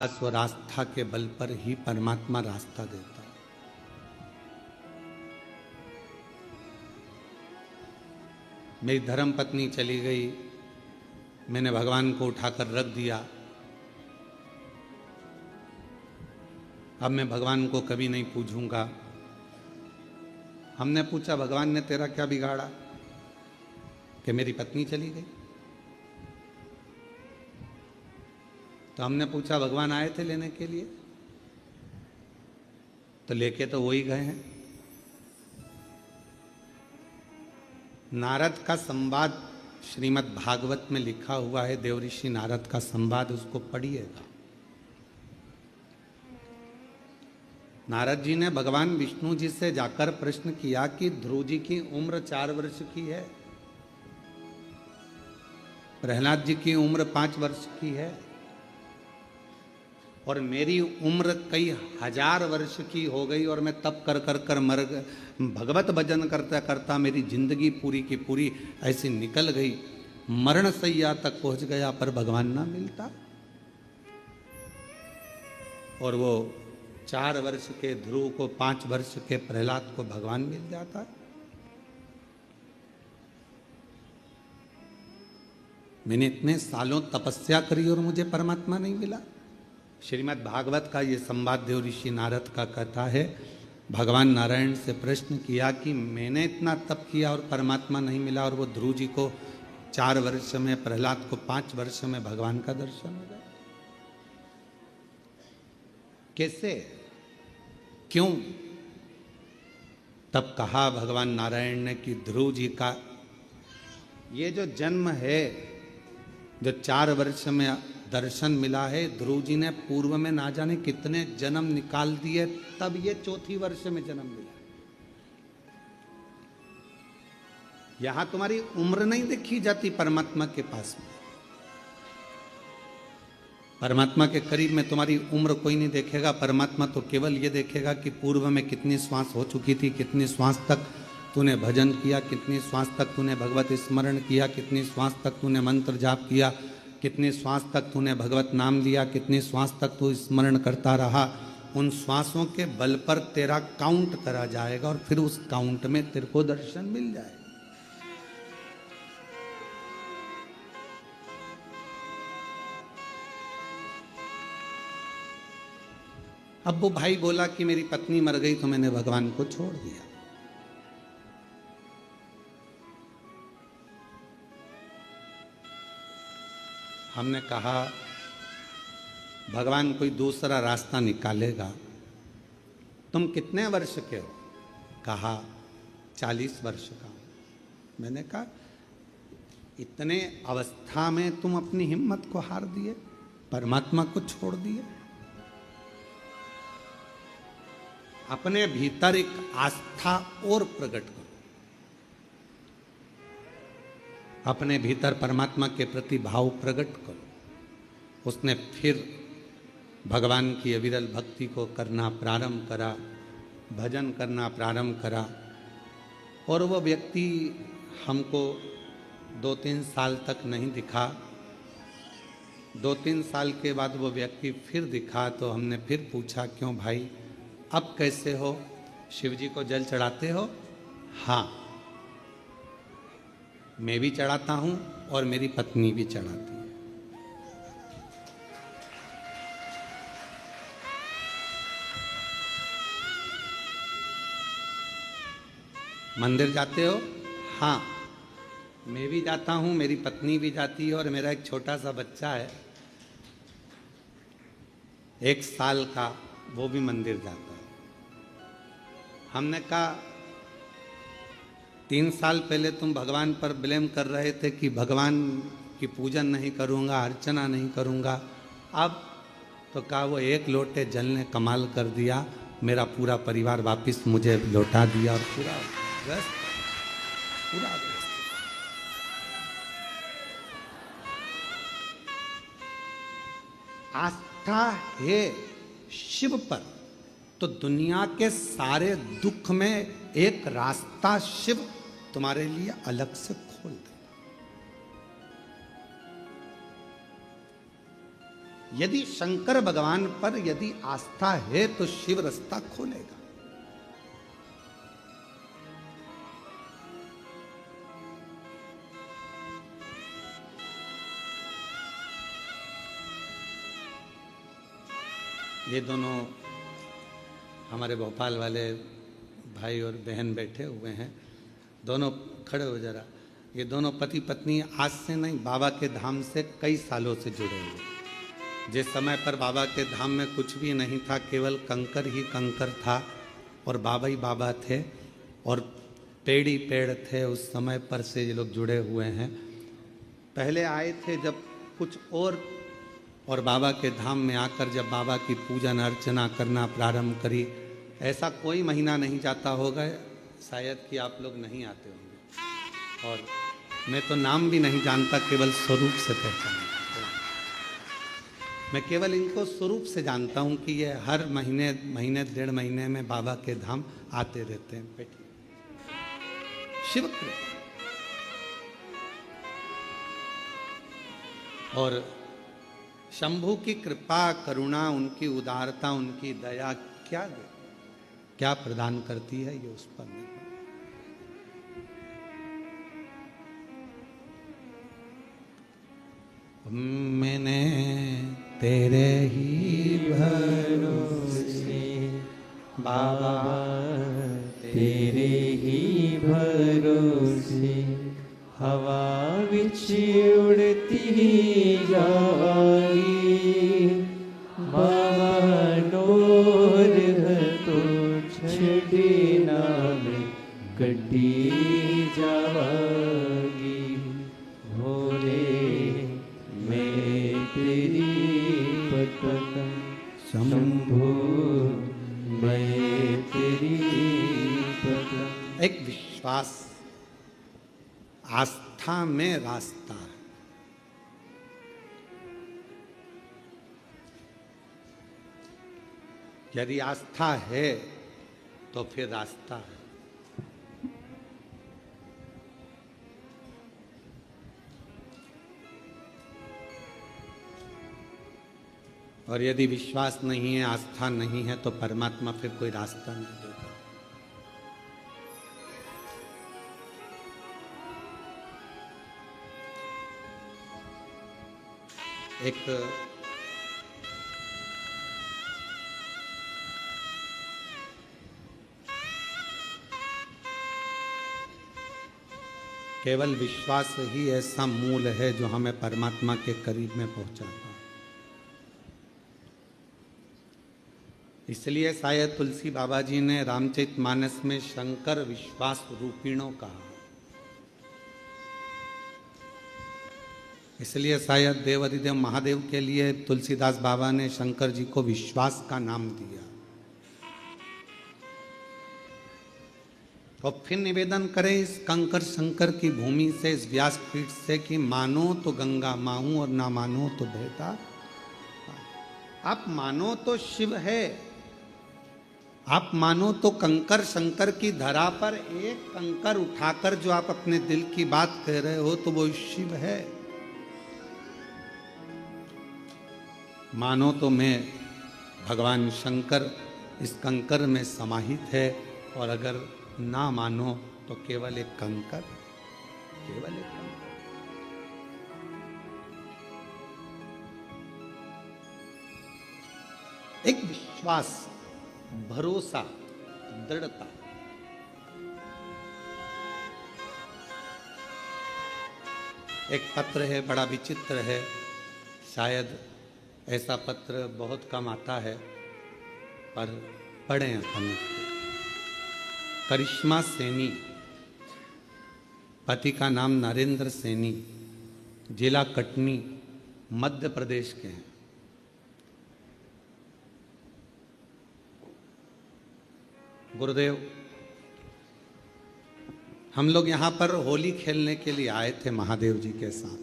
और आस्था के बल पर ही परमात्मा रास्ता देता है। मेरी धर्म पत्नी चली गई, मैंने भगवान को उठाकर रख दिया। अब मैं भगवान को कभी नहीं पूछूंगा। हमने पूछा, भगवान ने तेरा क्या बिगाड़ा कि मेरी पत्नी चली गई? तो हमने पूछा, भगवान आए थे लेने के लिए? तो लेके तो वही गए हैं। नारद का संवाद श्रीमद् भागवत में लिखा हुआ है, देवऋषि नारद का संवाद, उसको पढ़िएगा। नारद जी ने भगवान विष्णु जी से जाकर प्रश्न किया कि ध्रुव जी की उम्र 4 वर्ष की है, प्रहलाद जी की उम्र 5 वर्ष की है, और मेरी उम्र कई हजार वर्ष की हो गई और मैं तप कर कर कर मर भगवत भजन करता करता मेरी जिंदगी पूरी की पूरी ऐसी निकल गई, मरण सैया तक पहुंच गया, पर भगवान ना मिलता। और वो 4 वर्ष के ध्रुव को 5 वर्ष के प्रहलाद को भगवान मिल जाता। मैंने इतने सालों तपस्या करी और मुझे परमात्मा नहीं मिला। श्रीमद् भागवत का ये संवाद देवऋषि नारद का कहता है, भगवान नारायण से प्रश्न किया कि मैंने इतना तप किया और परमात्मा नहीं मिला, और वो ध्रुव जी को 4 वर्ष में, प्रहलाद को 5 वर्ष में भगवान का दर्शन हो गया। कैसे, क्यों? तब कहा भगवान नारायण ने कि ध्रुव जी का ये जो जन्म है, जो 4 वर्ष में दर्शन मिला है, ध्रुव जी ने पूर्व में ना जाने कितने जन्म निकाल दिए, तब ये 4थी वर्ष में जन्म मिला। यहां तुम्हारी उम्र नहीं देखी जाती परमात्मा के पास में। परमात्मा के करीब में तुम्हारी उम्र कोई नहीं देखेगा। परमात्मा तो केवल ये देखेगा कि पूर्व में कितनी श्वास हो चुकी थी, कितनी श्वास तक तूने भजन किया, कितनी श्वास तक तूने भगवत स्मरण किया, कितनी श्वास तक तूने मंत्र जाप किया, कितनी श्वास तक तूने भगवत नाम लिया, कितनी श्वास तक तू स्मरण करता रहा। उन श्वासों के बल पर तेरा काउंट करा जाएगा और फिर उस काउंट में तेरे को दर्शन मिल जाएगा। अब वो भाई बोला कि मेरी पत्नी मर गई तो मैंने भगवान को छोड़ दिया। हमने कहा, भगवान कोई दूसरा रास्ता निकालेगा। तुम कितने वर्ष के हो? कहा 40 वर्ष का हूं। मैंने कहा, इतने अवस्था में तुम अपनी हिम्मत को हार दिए, परमात्मा को छोड़ दिए। अपने भीतर एक आस्था और प्रकट करो, अपने भीतर परमात्मा के प्रति भाव प्रकट करो। उसने फिर भगवान की अविरल भक्ति को करना प्रारंभ करा, भजन करना प्रारंभ करा, और वो व्यक्ति हमको 2-3 साल तक नहीं दिखा। 2-3 साल के बाद वो व्यक्ति फिर दिखा, तो हमने फिर पूछा, क्यों भाई, अब कैसे हो? शिव जी को जल चढ़ाते हो? हाँ, मैं भी चढ़ाता हूं और मेरी पत्नी भी चढ़ाती है। मंदिर जाते हो? हाँ, मैं भी जाता हूं, मेरी पत्नी भी जाती है, और मेरा एक छोटा सा बच्चा है 1 साल का, वो भी मंदिर जाता है। हमने कहा, 3 साल पहले तुम भगवान पर ब्लेम कर रहे थे कि भगवान की पूजन नहीं करूँगा, अर्चना नहीं करूँगा। अब तो कहा, वो 1 लोटे जल ने कमाल कर दिया, मेरा पूरा परिवार वापस मुझे लौटा दिया, और पूरा व्यस्त, पूरा व्यस्त। आस्था है शिव पर, तो दुनिया के सारे दुख में एक रास्ता शिव तुम्हारे लिए अलग से खोल दे। यदि शंकर भगवान पर यदि आस्था है तो शिव रास्ता खोलेगा। ये दोनों हमारे भोपाल वाले भाई और बहन बैठे हुए हैं, दोनों खड़े हो जरा। ये दोनों पति पत्नी आज से नहीं, बाबा के धाम से कई सालों से जुड़े हुए। जिस समय पर बाबा के धाम में कुछ भी नहीं था, केवल कंकर ही कंकर था और बाबा ही बाबा थे और पेड़ ही पेड़ थे, उस समय पर से ये लोग जुड़े हुए हैं। पहले आए थे जब कुछ और बाबा के धाम में आकर जब बाबा की पूजन अर्चना करना प्रारंभ करी, ऐसा कोई महीना नहीं जाता होगा शायद कि आप लोग नहीं आते होंगे। और मैं तो नाम भी नहीं जानता, केवल स्वरूप से पहचानता। मैं केवल इनको स्वरूप से जानता हूँ कि ये हर महीने 1.5 महीने में बाबा के धाम आते रहते हैं। बैठिए। शिव कृपा और शंभु की कृपा, करुणा, उनकी उदारता, उनकी दया क्या प्रदान करती है, ये उस पर निर्भर। मैंने तेरे ही भरोसे बाबा, तेरे ही भरोसे हवा विच उड़ती जाई, बाबा नूर तो छड़ी नाम कटी जावागी। भोले मैं तेरी पतन शंभु, मैं तेरी पतन। एक विश्वास, आस्था में रास्ता है। यदि आस्था है तो फिर रास्ता है। और यदि विश्वास नहीं है, आस्था नहीं है, तो परमात्मा फिर कोई रास्ता नहीं देता। एक केवल विश्वास ही ऐसा मूल है जो हमें परमात्मा के करीब में पहुंचाता है। इसलिए शायद तुलसी बाबा जी ने रामचरितमानस में शंकर विश्वास रूपिणों कहा। इसलिए शायद देवाधिदेव महादेव के लिए तुलसीदास बाबा ने शंकर जी को विश्वास का नाम दिया। और फिर निवेदन करें इस कंकर शंकर की भूमि से, इस व्यासपीठ से कि मानो तो गंगा माहूं और ना मानो तो बहता। आप मानो तो शिव है, आप मानो तो कंकर शंकर की धरा पर एक कंकर उठाकर जो आप अपने दिल की बात कह रहे हो तो वो शिव है। मानो तो मैं भगवान शंकर इस कंकर में समाहित है, और अगर ना मानो तो केवल एक कंकर, केवल एक कंकर। एक विश्वास, भरोसा, दृढ़ता। एक पत्र है, बड़ा विचित्र है, शायद ऐसा पत्र बहुत कम आता है, पर पढ़ें अपन। करिश्मा सैनी, पति का नाम नरेंद्र सैनी, जिला कटनी, मध्य प्रदेश के हैं। गुरुदेव, हम लोग यहाँ पर होली खेलने के लिए आए थे महादेव जी के साथ,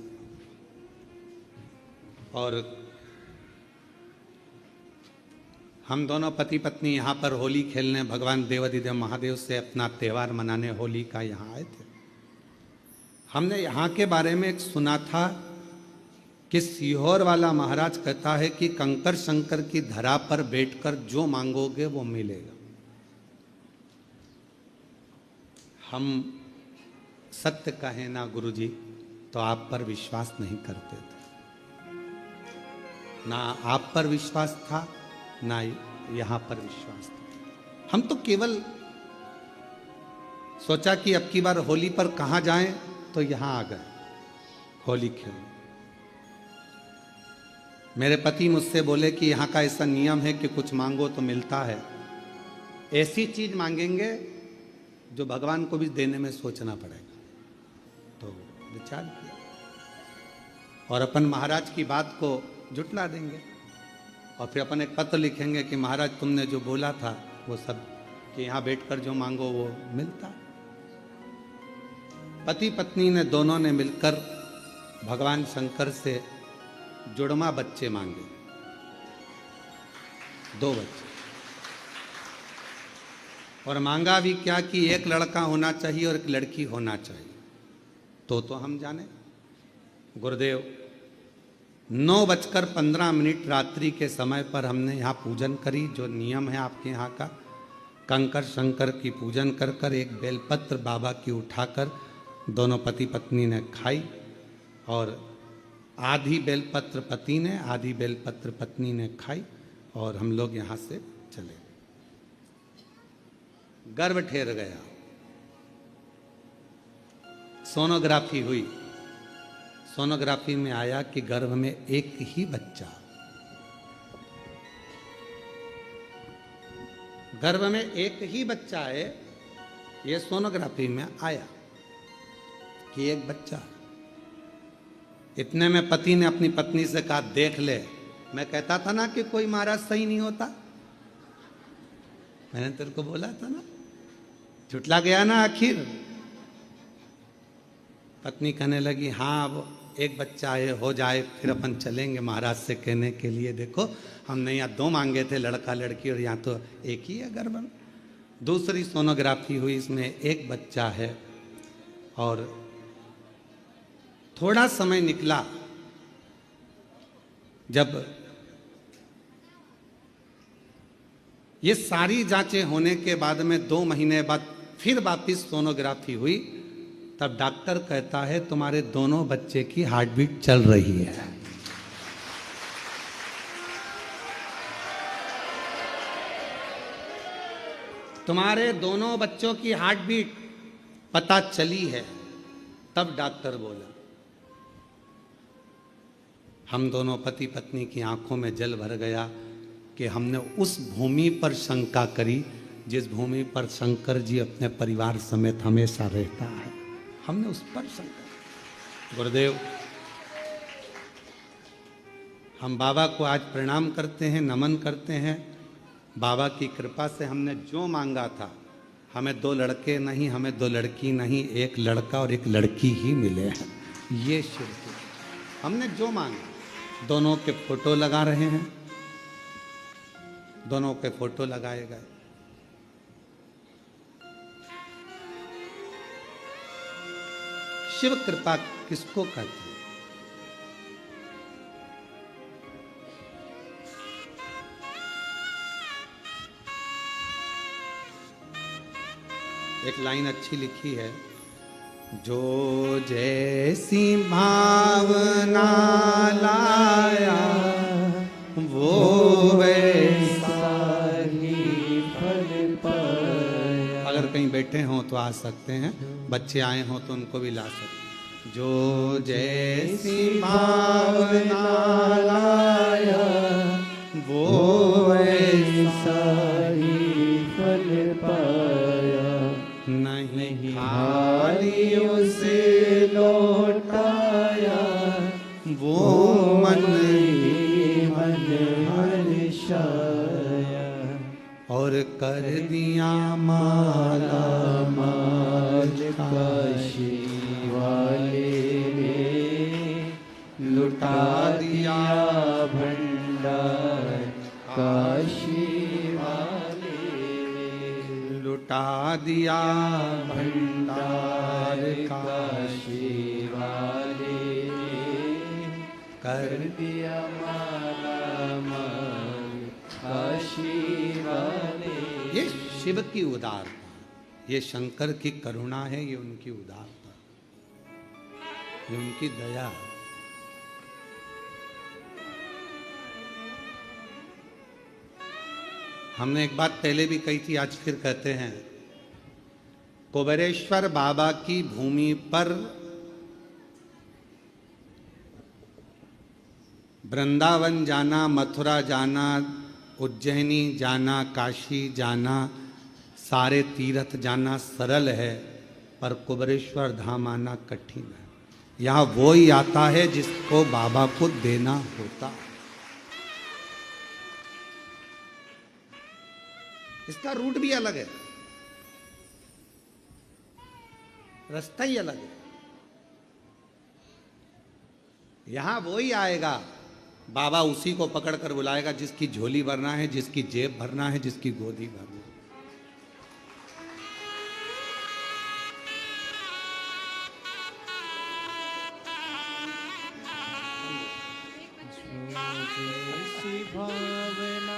और हम दोनों पति पत्नी यहाँ पर होली खेलने भगवान देवाधिदेव महादेव से अपना त्यौहार मनाने होली का यहाँ आए थे। हमने यहाँ के बारे में एक सुना था कि सीहोर वाला महाराज कहता है कि कंकर शंकर की धरा पर बैठकर जो मांगोगे वो मिलेगा। हम सत्य कहें ना गुरुजी तो आप पर विश्वास नहीं करते थे, ना आप पर विश्वास था ना यहां पर विश्वास था। हम तो केवल सोचा कि अब की बार होली पर कहां जाएं, तो यहां आ गए होली खेलने। मेरे पति मुझसे बोले कि यहाँ का ऐसा नियम है कि कुछ मांगो तो मिलता है, ऐसी चीज मांगेंगे जो भगवान को भी देने में सोचना पड़ेगा। तो विचार किया और अपन महाराज की बात को जुटला देंगे और फिर अपन एक पत्र लिखेंगे कि महाराज तुमने जो बोला था वो सब, कि यहाँ बैठकर जो मांगो वो मिलता। पति पत्नी ने दोनों ने मिलकर भगवान शंकर से जुड़वा बच्चे मांगे, 2 बच्चे। और मांगा भी क्या कि एक लड़का होना चाहिए और एक लड़की होना चाहिए। तो हम जाने गुरुदेव 9:15 रात्रि के समय पर हमने यहाँ पूजन करी, जो नियम है आपके यहाँ का। कंकर शंकर की पूजन कर कर एक बेलपत्र बाबा की उठाकर दोनों पति पत्नी ने खाई और आधी बेलपत्र पति ने, आधी बेलपत्र पत्नी ने खाई और हम लोग यहाँ से चले। गर्भ ठहर गया, सोनोग्राफी हुई। सोनोग्राफी में आया कि गर्भ में एक ही बच्चा, गर्भ में एक ही बच्चा है। ये सोनोग्राफी में आया कि एक बच्चा। इतने में पति ने अपनी पत्नी से कहा देख ले, मैं कहता था ना कि कोई महाराज सही नहीं होता, मैंने तेरे को बोला था ना, झुटला गया ना आखिर। पत्नी कहने लगी हाँ अब एक बच्चा है, हो जाए फिर अपन चलेंगे महाराज से कहने के लिए, देखो हमने यहाँ 2 मांगे थे, लड़का लड़की, और यहाँ तो एक ही है गर्भ में। दूसरी सोनोग्राफी हुई, इसमें एक बच्चा है। और थोड़ा समय निकला जब ये सारी जांचें होने के बाद में 2 महीने बाद फिर वापिस सोनोग्राफी हुई, तब डॉक्टर कहता है तुम्हारे दोनों बच्चे की हार्ट बीट चल रही है। तुम्हारे दोनों बच्चों की हार्ट बीट पता चली है। तब डॉक्टर बोला, हम दोनों पति पत्नी की आंखों में जल भर गया कि हमने उस भूमि पर शंका करी जिस भूमि पर शंकर जी अपने परिवार समेत हमेशा रहता है, हमने उस पर शंका। गुरुदेव हम बाबा को आज प्रणाम करते हैं, नमन करते हैं। बाबा की कृपा से हमने जो मांगा था, हमें 2 लड़के नहीं, हमें 2 लड़की नहीं, एक लड़का और एक लड़की ही मिले हैं। ये शिव हमने जो मांगा। दोनों के फोटो लगा रहे हैं, दोनों के फोटो लगाए गए। शिव कृपा किसको कहते हैं? एक लाइन अच्छी लिखी है, जो जैसी भावना लाया वो वैसा ही फल पाया। अगर कहीं बैठे हों तो आ सकते हैं, बच्चे आए हों तो उनको भी ला सकते। जो जैसी भावना लाया वो वैसा ही फल पाया। नहीं खाली उसे लौटाया वो मन ही मन हर्षाया। और कर दिया माला माल काशी वाले ने, लुटा दिया भंडार काशी लुटा दिया भंडार काशी वाले। कर दिया माला माल काशी वाले। ये शिव की उदारता, ये शंकर की करुणा है, ये उनकी उदारता, ये उनकी दया है। हमने एक बात पहले भी कही थी, आज फिर कहते हैं। कुबेरेश्वर बाबा की भूमि पर वृंदावन जाना, मथुरा जाना, उज्जैनी जाना, काशी जाना, सारे तीर्थ जाना सरल है, पर कुबेरेश्वर धाम आना कठिन है। यहाँ वो ही आता है जिसको बाबा को देना होता। इसका रूट भी अलग है, रास्ता ही अलग है। यहां वो ही आएगा, बाबा उसी को पकड़ कर बुलाएगा जिसकी झोली भरना है, जिसकी जेब भरना है, जिसकी गोदी भरना है।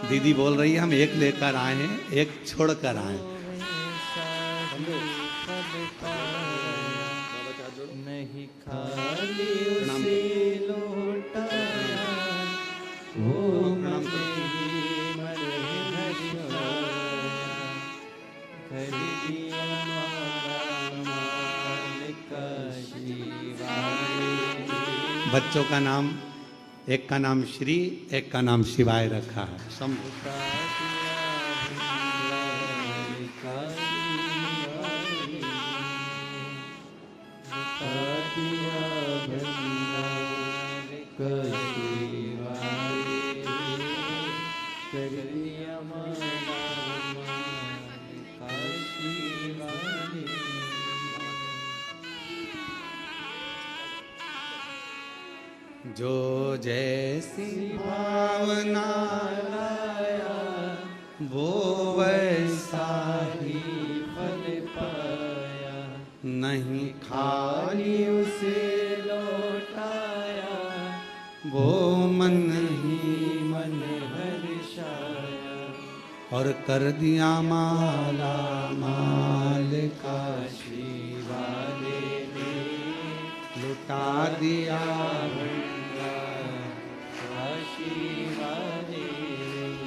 दीदी बोल रही है हम एक लेकर आए हैं, एक छोड़कर आए हैं। नहीं खाली उसे लौटाया, वो मन हर्षाया। कर दिया माला माल काशी वाले। बच्चों का नाम, एक का नाम श्री, एक का नाम शिवाय रखा है। शंभु। जो जैसी भावना लाया, वो वैसा ही फल पाया। नहीं खाली उसे लौटाया, वो मन ही मन हर्षाया। और कर दिया माला माल काशी वाले ने लुटा दिया। काशी वाले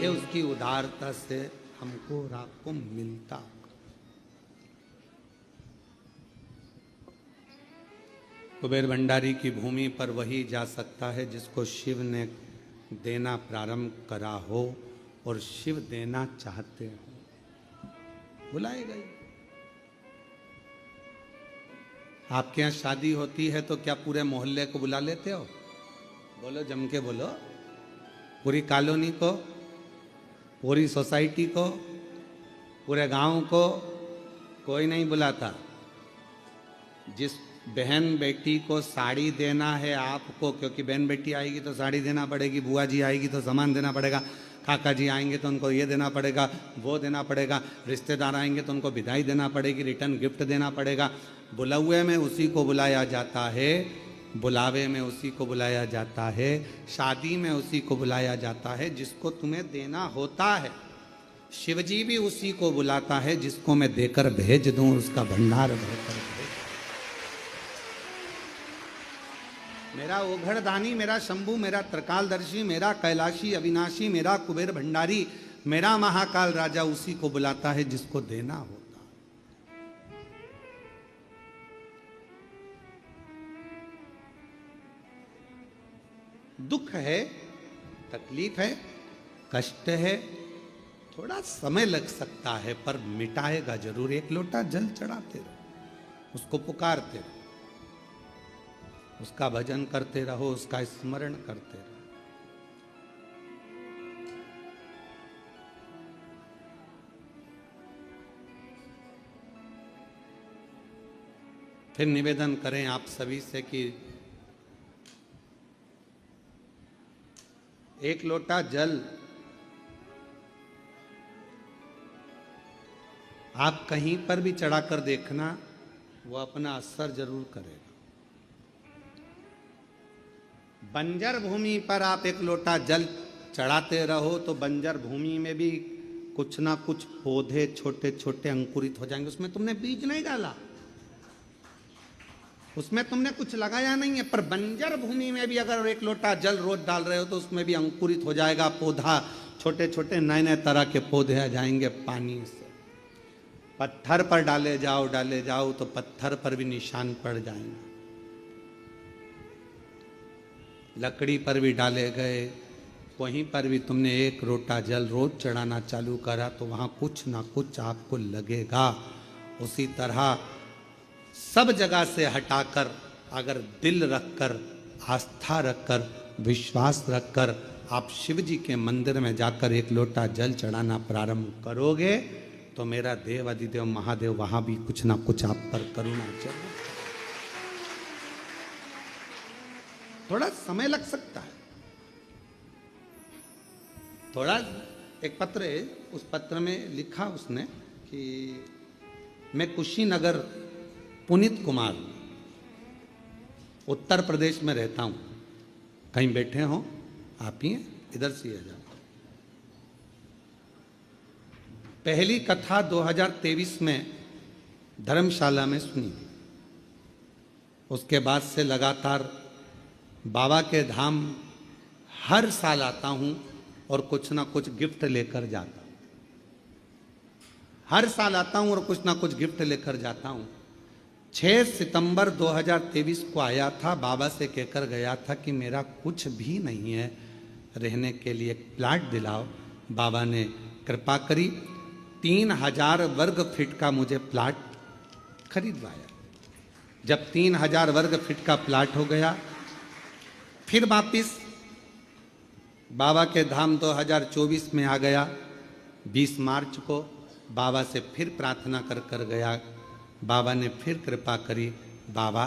ये उसकी उदारता से हमको और आपको मिलता। कुबेर भंडारी की भूमि पर वही जा सकता है जिसको शिव ने देना प्रारंभ करा हो और शिव देना चाहते हो। बुलाएगा ही। आपके यहाँ शादी होती है तो क्या पूरे मोहल्ले को बुला लेते हो? बोलो, जम के बोलो। पूरी कॉलोनी को, पूरी सोसाइटी को, पूरे गांव को कोई नहीं बुलाता। जिस बहन बेटी को साड़ी देना है आपको, क्योंकि बहन बेटी आएगी तो साड़ी देना पड़ेगी, बुआ जी आएगी तो सामान देना पड़ेगा, काका जी आएंगे तो उनको ये देना पड़ेगा, वो देना पड़ेगा, रिश्तेदार आएंगे तो उनको विदाई देना पड़ेगी, रिटर्न गिफ्ट देना पड़ेगा। बुलावे में उसी को बुलाया जाता है, बुलावे में उसी को बुलाया जाता है, शादी में उसी को बुलाया जाता है जिसको तुम्हें देना होता है। शिवजी भी उसी को बुलाता है जिसको मैं देकर भेज दूं, उसका भंडार भरकर भेज। मेरा ओघड़दानी, मेरा शंभू, मेरा त्रिकालदर्शी, मेरा कैलाशी अविनाशी, मेरा कुबेर भंडारी, मेरा महाकाल राजा उसी को बुलाता है जिसको देना होता। दुख है, तकलीफ है, कष्ट है, थोड़ा समय लग सकता है, पर मिटाएगा जरूर। एक लोटा जल चढ़ाते रहो, उसको पुकारते रहो, उसका भजन करते रहो, उसका स्मरण करते रहो। फिर निवेदन करें आप सभी से कि एक लोटा जल आप कहीं पर भी चढ़ाकर देखना, वो अपना असर जरूर करेगा। बंजर भूमि पर आप एक लोटा जल चढ़ाते रहो तो बंजर भूमि में भी कुछ ना कुछ पौधे छोटे छोटे अंकुरित हो जाएंगे। उसमें तुमने बीज नहीं डाला, उसमें तुमने कुछ लगाया नहीं है, पर बंजर भूमि में भी अगर एक लोटा जल रोज डाल रहे हो तो उसमें भी अंकुरित हो जाएगा पौधा, छोटे छोटे नए नए तरह के पौधे आ जाएंगे पानी से। पत्थर पर डाले जाओ तो पत्थर पर भी निशान पड़ जाएंगे, लकड़ी पर भी डाले गए, वहीं पर भी तुमने एक लोटा जल रोज चढ़ाना चालू करा तो वहां कुछ ना कुछ आपको लगेगा। उसी तरह सब जगह से हटाकर अगर दिल रखकर, आस्था रखकर, विश्वास रखकर आप शिव जी के मंदिर में जाकर एक लोटा जल चढ़ाना प्रारंभ करोगे तो मेरा देव अधिदेव महादेव वहां भी कुछ ना कुछ आप पर करुणा चले। थोड़ा समय लग सकता है, थोड़ा। एक पत्र है, उस पत्र में लिखा उसने कि मैं कुशीनगर, पुनीत कुमार, उत्तर प्रदेश में रहता हूं। कहीं बैठे हो आप ही इधर से आ जाओ। पहली कथा 2023 में धर्मशाला में सुनी, उसके बाद से लगातार बाबा के धाम हर साल आता हूं और कुछ ना कुछ गिफ्ट लेकर जाता हूं। हर साल आता हूं और कुछ ना कुछ गिफ्ट लेकर जाता हूं। 6 सितंबर 2023 को आया था, बाबा से कहकर गया था कि मेरा कुछ भी नहीं है, रहने के लिए एक प्लाट दिलाओ। बाबा ने कृपा करी, 3000 वर्ग फीट का मुझे प्लाट खरीदवाया। जब 3000 वर्ग फीट का प्लाट हो गया, फिर वापिस बाबा के धाम 2024 में आ गया। 20 मार्च को बाबा से फिर प्रार्थना कर कर गया। बाबा ने फिर कृपा करी, बाबा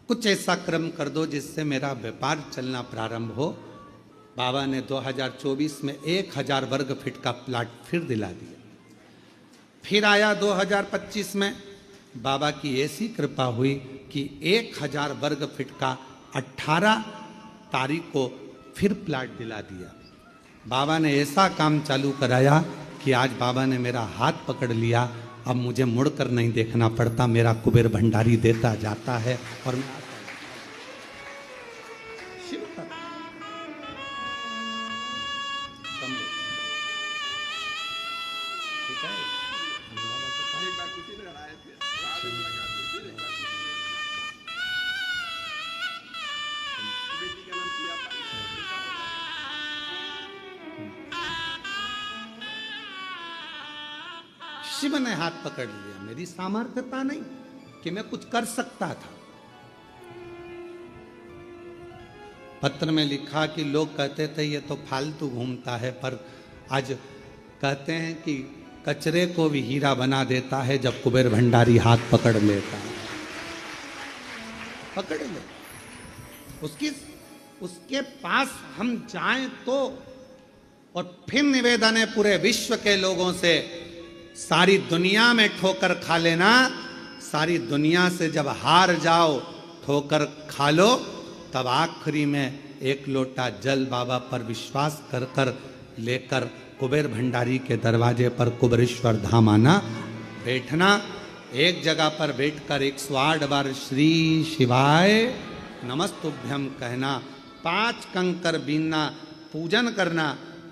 कुछ ऐसा क्रम कर दो जिससे मेरा व्यापार चलना प्रारंभ हो। बाबा ने 2024 में 1000 वर्ग फीट का प्लाट फिर दिला दिया। फिर आया 2025 में, बाबा की ऐसी कृपा हुई कि 1000 वर्ग फीट का 18 तारीख को फिर प्लाट दिला दिया। बाबा ने ऐसा काम चालू कराया कि आज बाबा ने मेरा हाथ पकड़ लिया। अब मुझे मुड़कर नहीं देखना पड़ता, मेरा कुबेर भंडारी देता जाता है और मैं शिव का ठीक है। शिव ने हाथ पकड़ लिया। मेरी सामर्थ्यता नहीं कि मैं कुछ कर सकता था। पत्र में लिखा कि लोग कहते थे ये तो फालतू घूमता है, पर आज कहते हैं कि कचरे को भी हीरा बना देता है जब कुबेर भंडारी हाथ पकड़ लेता है। पकड़ ले उसके पास हम जाएं तो। और फिर निवेदन है पूरे विश्व के लोगों से, सारी दुनिया में ठोकर खा लेना, सारी दुनिया से जब हार जाओ ठोकर खा लो, तब आखिरी में एक लोटा जल बाबा पर विश्वास कर कर लेकर कुबेर भंडारी के दरवाजे पर कुबेरेश्वर धाम आना, बैठना। एक जगह पर बैठकर 108 बार श्री शिवाय नमस्तुभ्यम कहना, 5 कंकर बीनना, पूजन करना,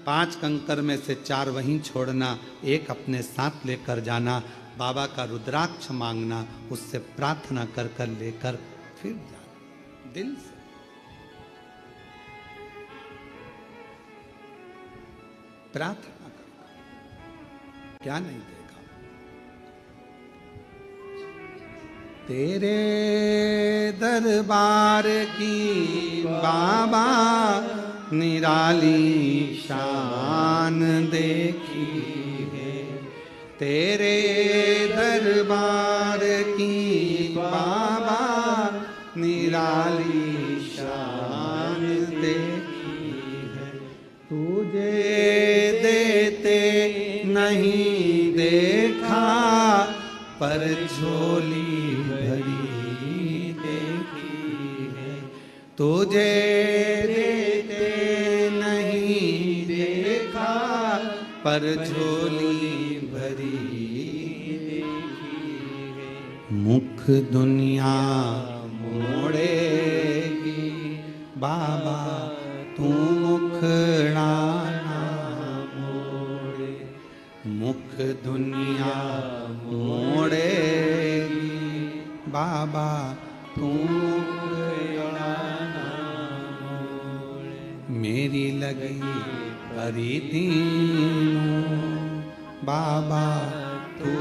5 कंकर में से 4 वहीं छोड़ना, 1 अपने साथ लेकर जाना, बाबा का रुद्राक्ष मांगना, उससे प्रार्थना कर कर लेकर फिर जाना दिल से। प्रार्थना करना, क्या नहीं देगा। तेरे दरबार की बाबा निराली शान देखी है, तेरे दरबार की बाबा निराली शान देखी है। तुझे देते नहीं देखा, पर झोली भरी देखी है। तुझे पर झोली भरी देखी है, मुख दुनिया मोड़ेगी बाबा तू मुखड़ा ना मोड़े, मुख दुनिया मोड़ेगी बाबा तू मुखड़ा ना मोड़े, मेरी लगी परी दीनों बाबा तू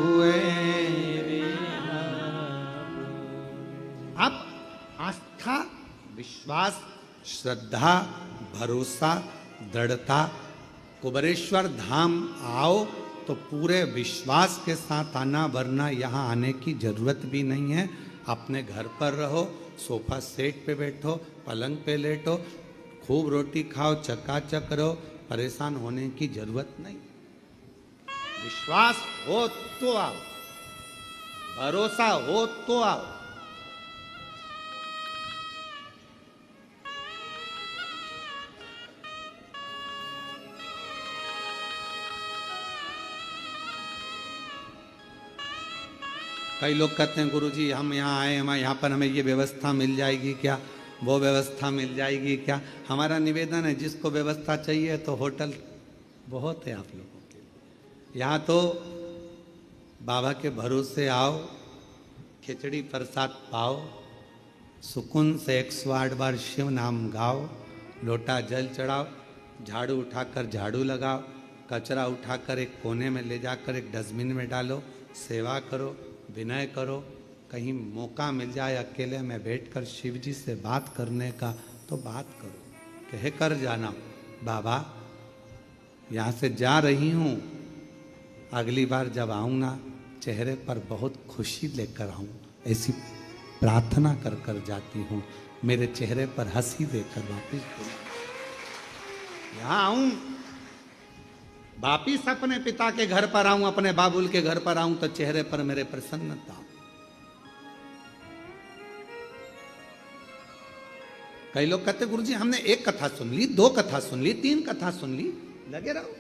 अब आस्था, विश्वास, श्रद्धा, भरोसा, दृढ़ता, कुबेरेश्वर धाम आओ तो पूरे विश्वास के साथ आना, वरना यहाँ आने की जरूरत भी नहीं है। अपने घर पर रहो, सोफा सेट पे बैठो, पलंग पे लेटो, खूब रोटी खाओ, चकाचक रहो, परेशान होने की जरूरत नहीं। विश्वास हो तो आओ, भरोसा हो तो आओ। कई लोग कहते हैं गुरुजी हम यहाँ आए, हम यहाँ पर हमें ये व्यवस्था मिल जाएगी क्या, वो व्यवस्था मिल जाएगी क्या। हमारा निवेदन है जिसको व्यवस्था चाहिए तो होटल बहुत है आप लोगों के लिए। यहाँ तो बाबा के भरोसे आओ, खिचड़ी प्रसाद पाओ, सुकून से 108 बार शिव नाम गाओ, लोटा जल चढ़ाओ, झाड़ू उठाकर झाड़ू लगाओ, कचरा उठाकर एक कोने में ले जाकर एक डस्टबिन में डालो, सेवा करो, विनय करो। कहीं मौका मिल जाए अकेले में बैठकर शिव जी से बात करने का तो बात करो, कह कर जाना बाबा यहाँ से जा रही हूँ, अगली बार जब आऊँ ना चेहरे पर बहुत खुशी लेकर आऊँ, ऐसी प्रार्थना कर कर जाती हूँ, मेरे चेहरे पर हंसी देकर वापिस यहाँ आऊँ, वापिस अपने पिता के घर पर आऊं, अपने बाबुल के घर पर आऊं तो चेहरे पर मेरे प्रसन्नता। कई लोग कहते गुरुजी हमने एक कथा सुन ली, 2 कथा सुन ली, 3 कथा सुन ली, लगे रहो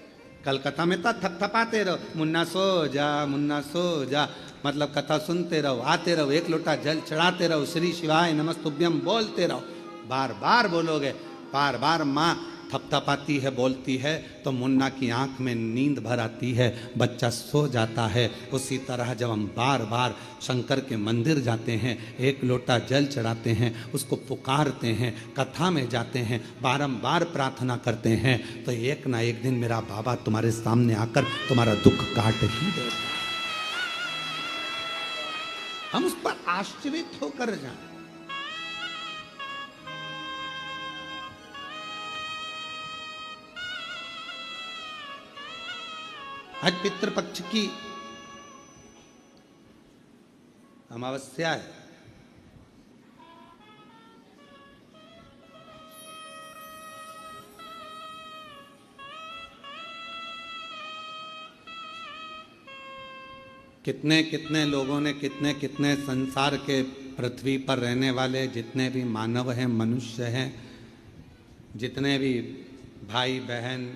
कलकत्ता में तो थपथपाते रहो, मुन्ना सो जा, मुन्ना सो जा, मतलब कथा सुनते रहो, आते रहो, एक लोटा जल चढ़ाते रहो, श्री शिवाय नमस्तुभ्यम बोलते रहो। बार बार बोलोगे, बार बार माँ थपथपाती है, बोलती है तो मुन्ना की आंख में नींद भर आती है, बच्चा सो जाता है। उसी तरह जब हम बार बार शंकर के मंदिर जाते हैं, एक लोटा जल चढ़ाते हैं, उसको पुकारते हैं, कथा में जाते हैं, बारंबार प्रार्थना करते हैं, तो एक ना एक दिन मेरा बाबा तुम्हारे सामने आकर तुम्हारा दुख काट ही देगा। हम उस पर आश्चर्यित होकर जाएं। आज पितृपक्ष की अमावस्या है। कितने कितने लोगों ने, कितने कितने संसार के पृथ्वी पर रहने वाले जितने भी मानव हैं, मनुष्य हैं, जितने भी भाई बहन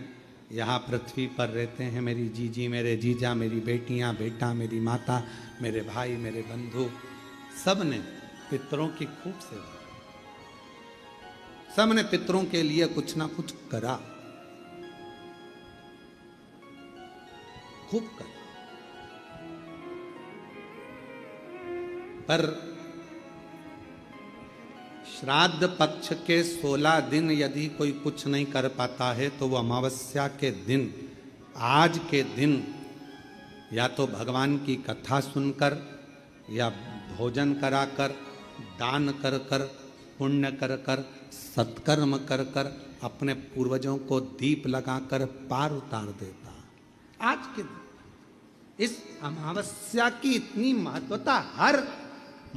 यहाँ पृथ्वी पर रहते हैं, मेरी जीजी, मेरे जीजा, मेरी बेटियाँ, बेटा, मेरी माता, मेरे भाई, मेरे बंधु, सब ने पितरों की खूब सेवा, सब ने पितरों के लिए कुछ ना कुछ करा, खूब करा। पर श्राद्ध पक्ष के 16 दिन यदि कोई कुछ नहीं कर पाता है तो वो अमावस्या के दिन, आज के दिन, या तो भगवान की कथा सुनकर या भोजन कराकर, दान कर कर, पुण्य कर कर, सत्कर्म कर कर अपने पूर्वजों को दीप लगाकर पार उतार देता। आज के दिन इस अमावस्या की इतनी महत्वता, हर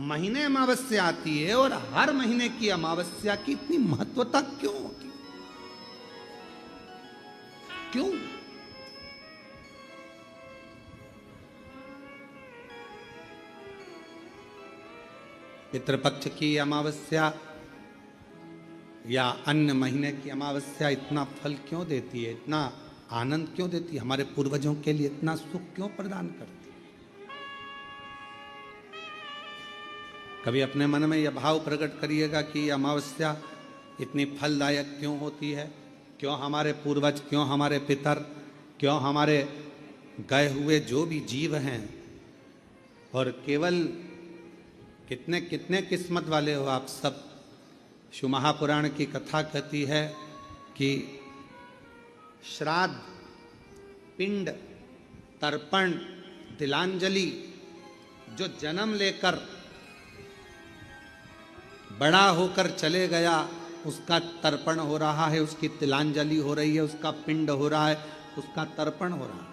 महीने अमावस्या आती है और हर महीने की अमावस्या की इतनी महत्वता क्यों होती, क्यों? पितृपक्ष की अमावस्या या अन्य महीने की अमावस्या इतना फल क्यों देती है, इतना आनंद क्यों देती, हमारे पूर्वजों के लिए इतना सुख क्यों प्रदान करती। कभी अपने मन में यह भाव प्रकट करिएगा कि अमावस्या इतनी फलदायक क्यों होती है, क्यों हमारे पूर्वज, क्यों हमारे पितर, क्यों हमारे गए हुए जो भी जीव हैं, और केवल कितने कितने किस्मत वाले हो आप सब। शिव महापुराण की कथा कहती है कि श्राद्ध, पिंड, तर्पण, तिलांजलि, जो जन्म लेकर बड़ा होकर चले गया उसका तर्पण हो रहा है, उसकी तिलांजलि हो रही है, उसका पिंड हो रहा है, उसका तर्पण हो रहा है।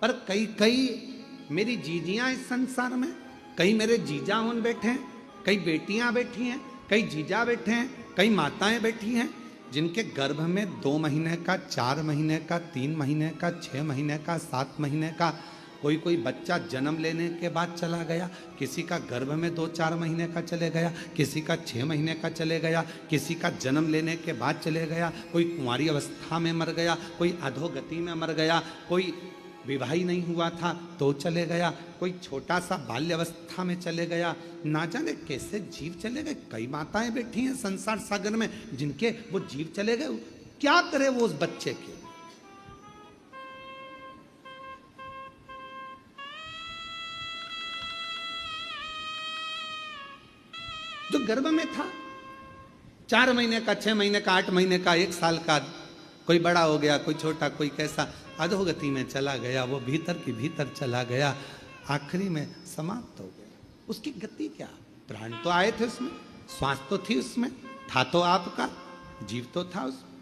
पर कई कई मेरी जीजियां इस संसार में, कई मेरे जीजा उन बैठे हैं, कई बेटियां बैठी हैं, कई जीजा बैठे हैं, कई माताएं बैठी हैं, जिनके गर्भ में 2 महीने का, 4 महीने का, 3 महीने का, 6 महीने का, 7 महीने का, कोई बच्चा जन्म लेने के बाद चला गया, किसी का गर्भ में 2-4 महीने का चले गया, किसी का 6 महीने का चले गया, किसी का जन्म लेने के बाद चले गया, कोई कुंवारी अवस्था में मर गया, कोई अधोगति में मर गया, कोई विवाही नहीं हुआ था तो चले गया, कोई छोटा सा बाल्यावस्था में चले गया, ना जाने कैसे जीव चले गए। कई माताएं बैठी हैं संसार सागर में जिनके वो जीव चले गए, क्या करे वो उस बच्चे के। जो गर्भ में था 4 महीने का, 6 महीने का, 8 महीने का, 1 साल का, कोई बड़ा हो गया, कोई छोटा, कोई कैसा, अधोगति में चला गया, वो भीतर की भीतर चला गया, आखिरी में समाप्त हो गया। उसकी गति क्या, प्राण तो आए थे उसमें, श्वास तो थी उसमें, था तो आपका, जीव तो था उसमें।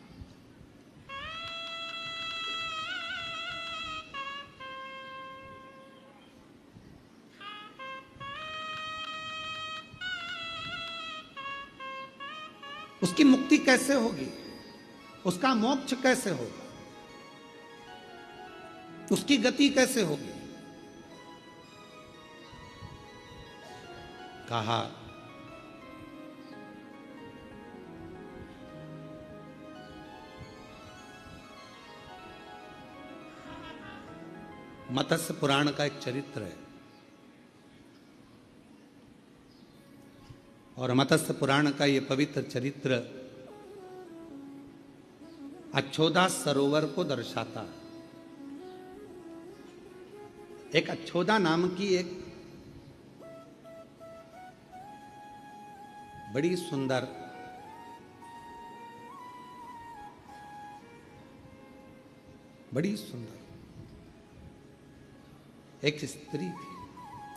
उसकी मुक्ति कैसे होगी, उसका मोक्ष कैसे होगा, उसकी गति कैसे होगी। कहा मत्स्य पुराण का एक चरित्र है, और मत्स्य पुराण का ये पवित्र चरित्र अच्छोदा सरोवर को दर्शाता है। एक अच्छोदा नाम की एक बड़ी सुंदर एक स्त्री थी,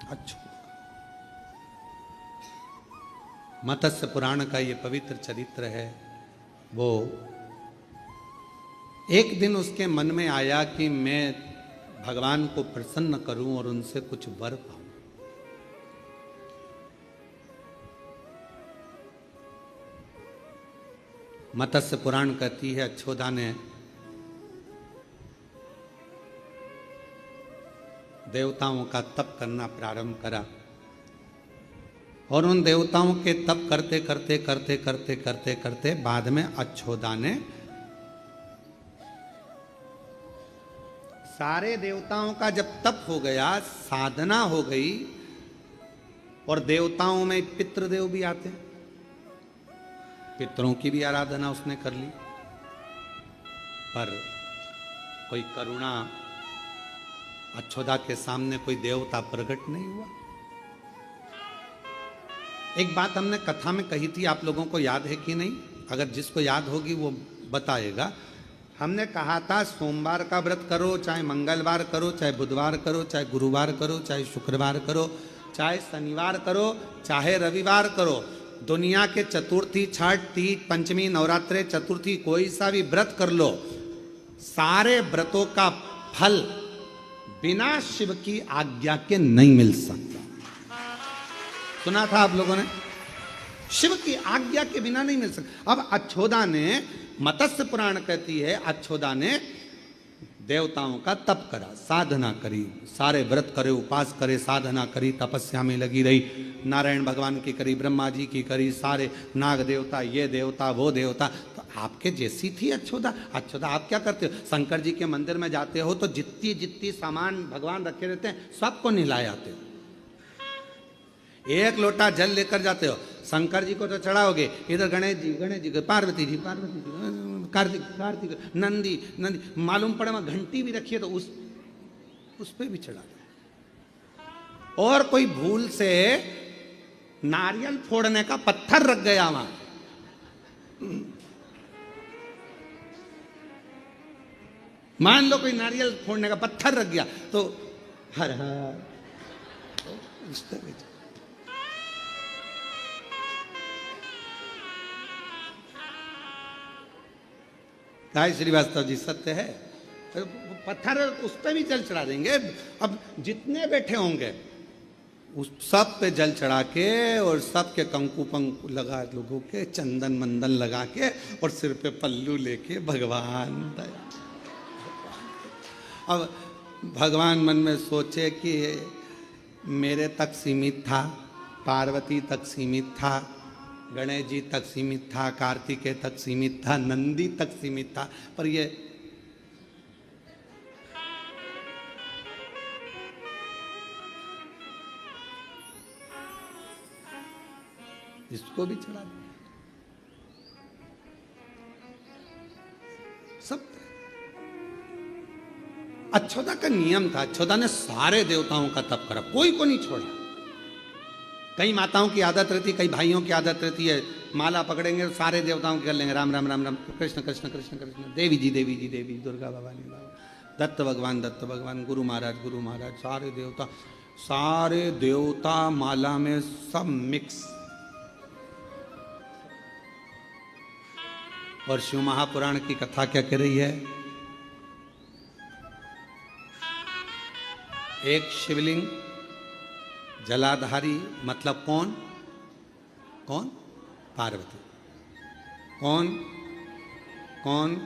अच्छोदा। मत्स्य पुराण का ये पवित्र चरित्र है। वो एक दिन उसके मन में आया कि मैं भगवान को प्रसन्न करूं और उनसे कुछ वर पाऊं। मत्स्य पुराण कहती है अच्छोदा ने देवताओं का तप करना प्रारंभ करा, और उन देवताओं के तप करते करते करते करते करते करते बाद में अच्छोदा ने सारे देवताओं का जब तप हो गया, साधना हो गई, और देवताओं में पितृदेव भी आते, पितरों की भी आराधना उसने कर ली, पर कोई करुणा अच्छोदा के सामने कोई देवता प्रकट नहीं हुआ। एक बात हमने कथा में कही थी, आप लोगों को याद है कि नहीं? अगर जिसको याद होगी वो बताएगा। हमने कहा था सोमवार का व्रत करो, चाहे मंगलवार करो, चाहे बुधवार करो, चाहे गुरुवार करो, चाहे शुक्रवार करो, चाहे शनिवार करो, चाहे रविवार करो, दुनिया के चतुर्थी, छठ, तीज, पंचमी, नवरात्रे, चतुर्थी, कोई सा भी व्रत कर लो, सारे व्रतों का फल बिना शिव की आज्ञा के नहीं मिल सकता। सुना था आप लोगों ने? शिव की आज्ञा के बिना नहीं मिल सकता। अब अच्छोदा ने, मत्स्य पुराण कहती है, अच्छोदा ने देवताओं का तप करा, साधना करी, सारे व्रत करे, उपास करे, साधना करी, तपस्या में लगी रही, नारायण भगवान की करी, ब्रह्मा जी की करी, सारे नाग देवता, ये देवता, वो देवता। तो आपके जैसी थी अच्युता। अच्युता आप क्या करते हो? शंकर जी के मंदिर में जाते हो तो जितनी जितनी सामान भगवान रखे रहते हैं सबको नहलाए आते हो। एक लोटा जल लेकर जाते हो, शंकर जी को तो चढ़ाओगे, इधर गणेश जी, पार्वती जी, कार्तिक, नंदी, मालूम पड़े वहां घंटी भी रखी है तो उस पे भी चढ़ा दो। और कोई भूल से नारियल फोड़ने का पत्थर रख गया वहां, मान लो कोई नारियल फोड़ने का पत्थर रख गया तो हर हर उस पे भी। गाय श्रीवास्तव जी सत्य है, पत्थर उस पर भी जल चढ़ा देंगे। अब जितने बैठे होंगे उस सब पे जल चढ़ा के और सब के कंकु पंकु लगा, लोगों के चंदन मंदन लगा के और सिर पे पल्लू लेके भगवान दया। अब भगवान मन में सोचे कि मेरे तक सीमित था, पार्वती तक सीमित था, गणेश जी तक सीमित था, कार्तिकेय तक सीमित था, नंदी तक सीमित था, पर ये इसको भी चढ़ा दिया। सब अच्युता का नियम था। अच्युता ने सारे देवताओं का तप करा, कोई को नहीं छोड़ा। कई माताओं की आदत रहती, कई भाइयों की आदत रहती है, माला पकड़ेंगे सारे देवताओं की कर लेंगे, राम राम राम राम, कृष्ण कृष्ण कृष्ण कृष्ण, देवी जी देवी जी देवी, दुर्गा भवानी बाबा, दत्त भगवान, गुरु महाराज, सारे देवता माला में सब मिक्स। और शिव महापुराण की कथा क्या कह रही है? एक शिवलिंग जलाधारी, मतलब कौन? पार्वती। कौन?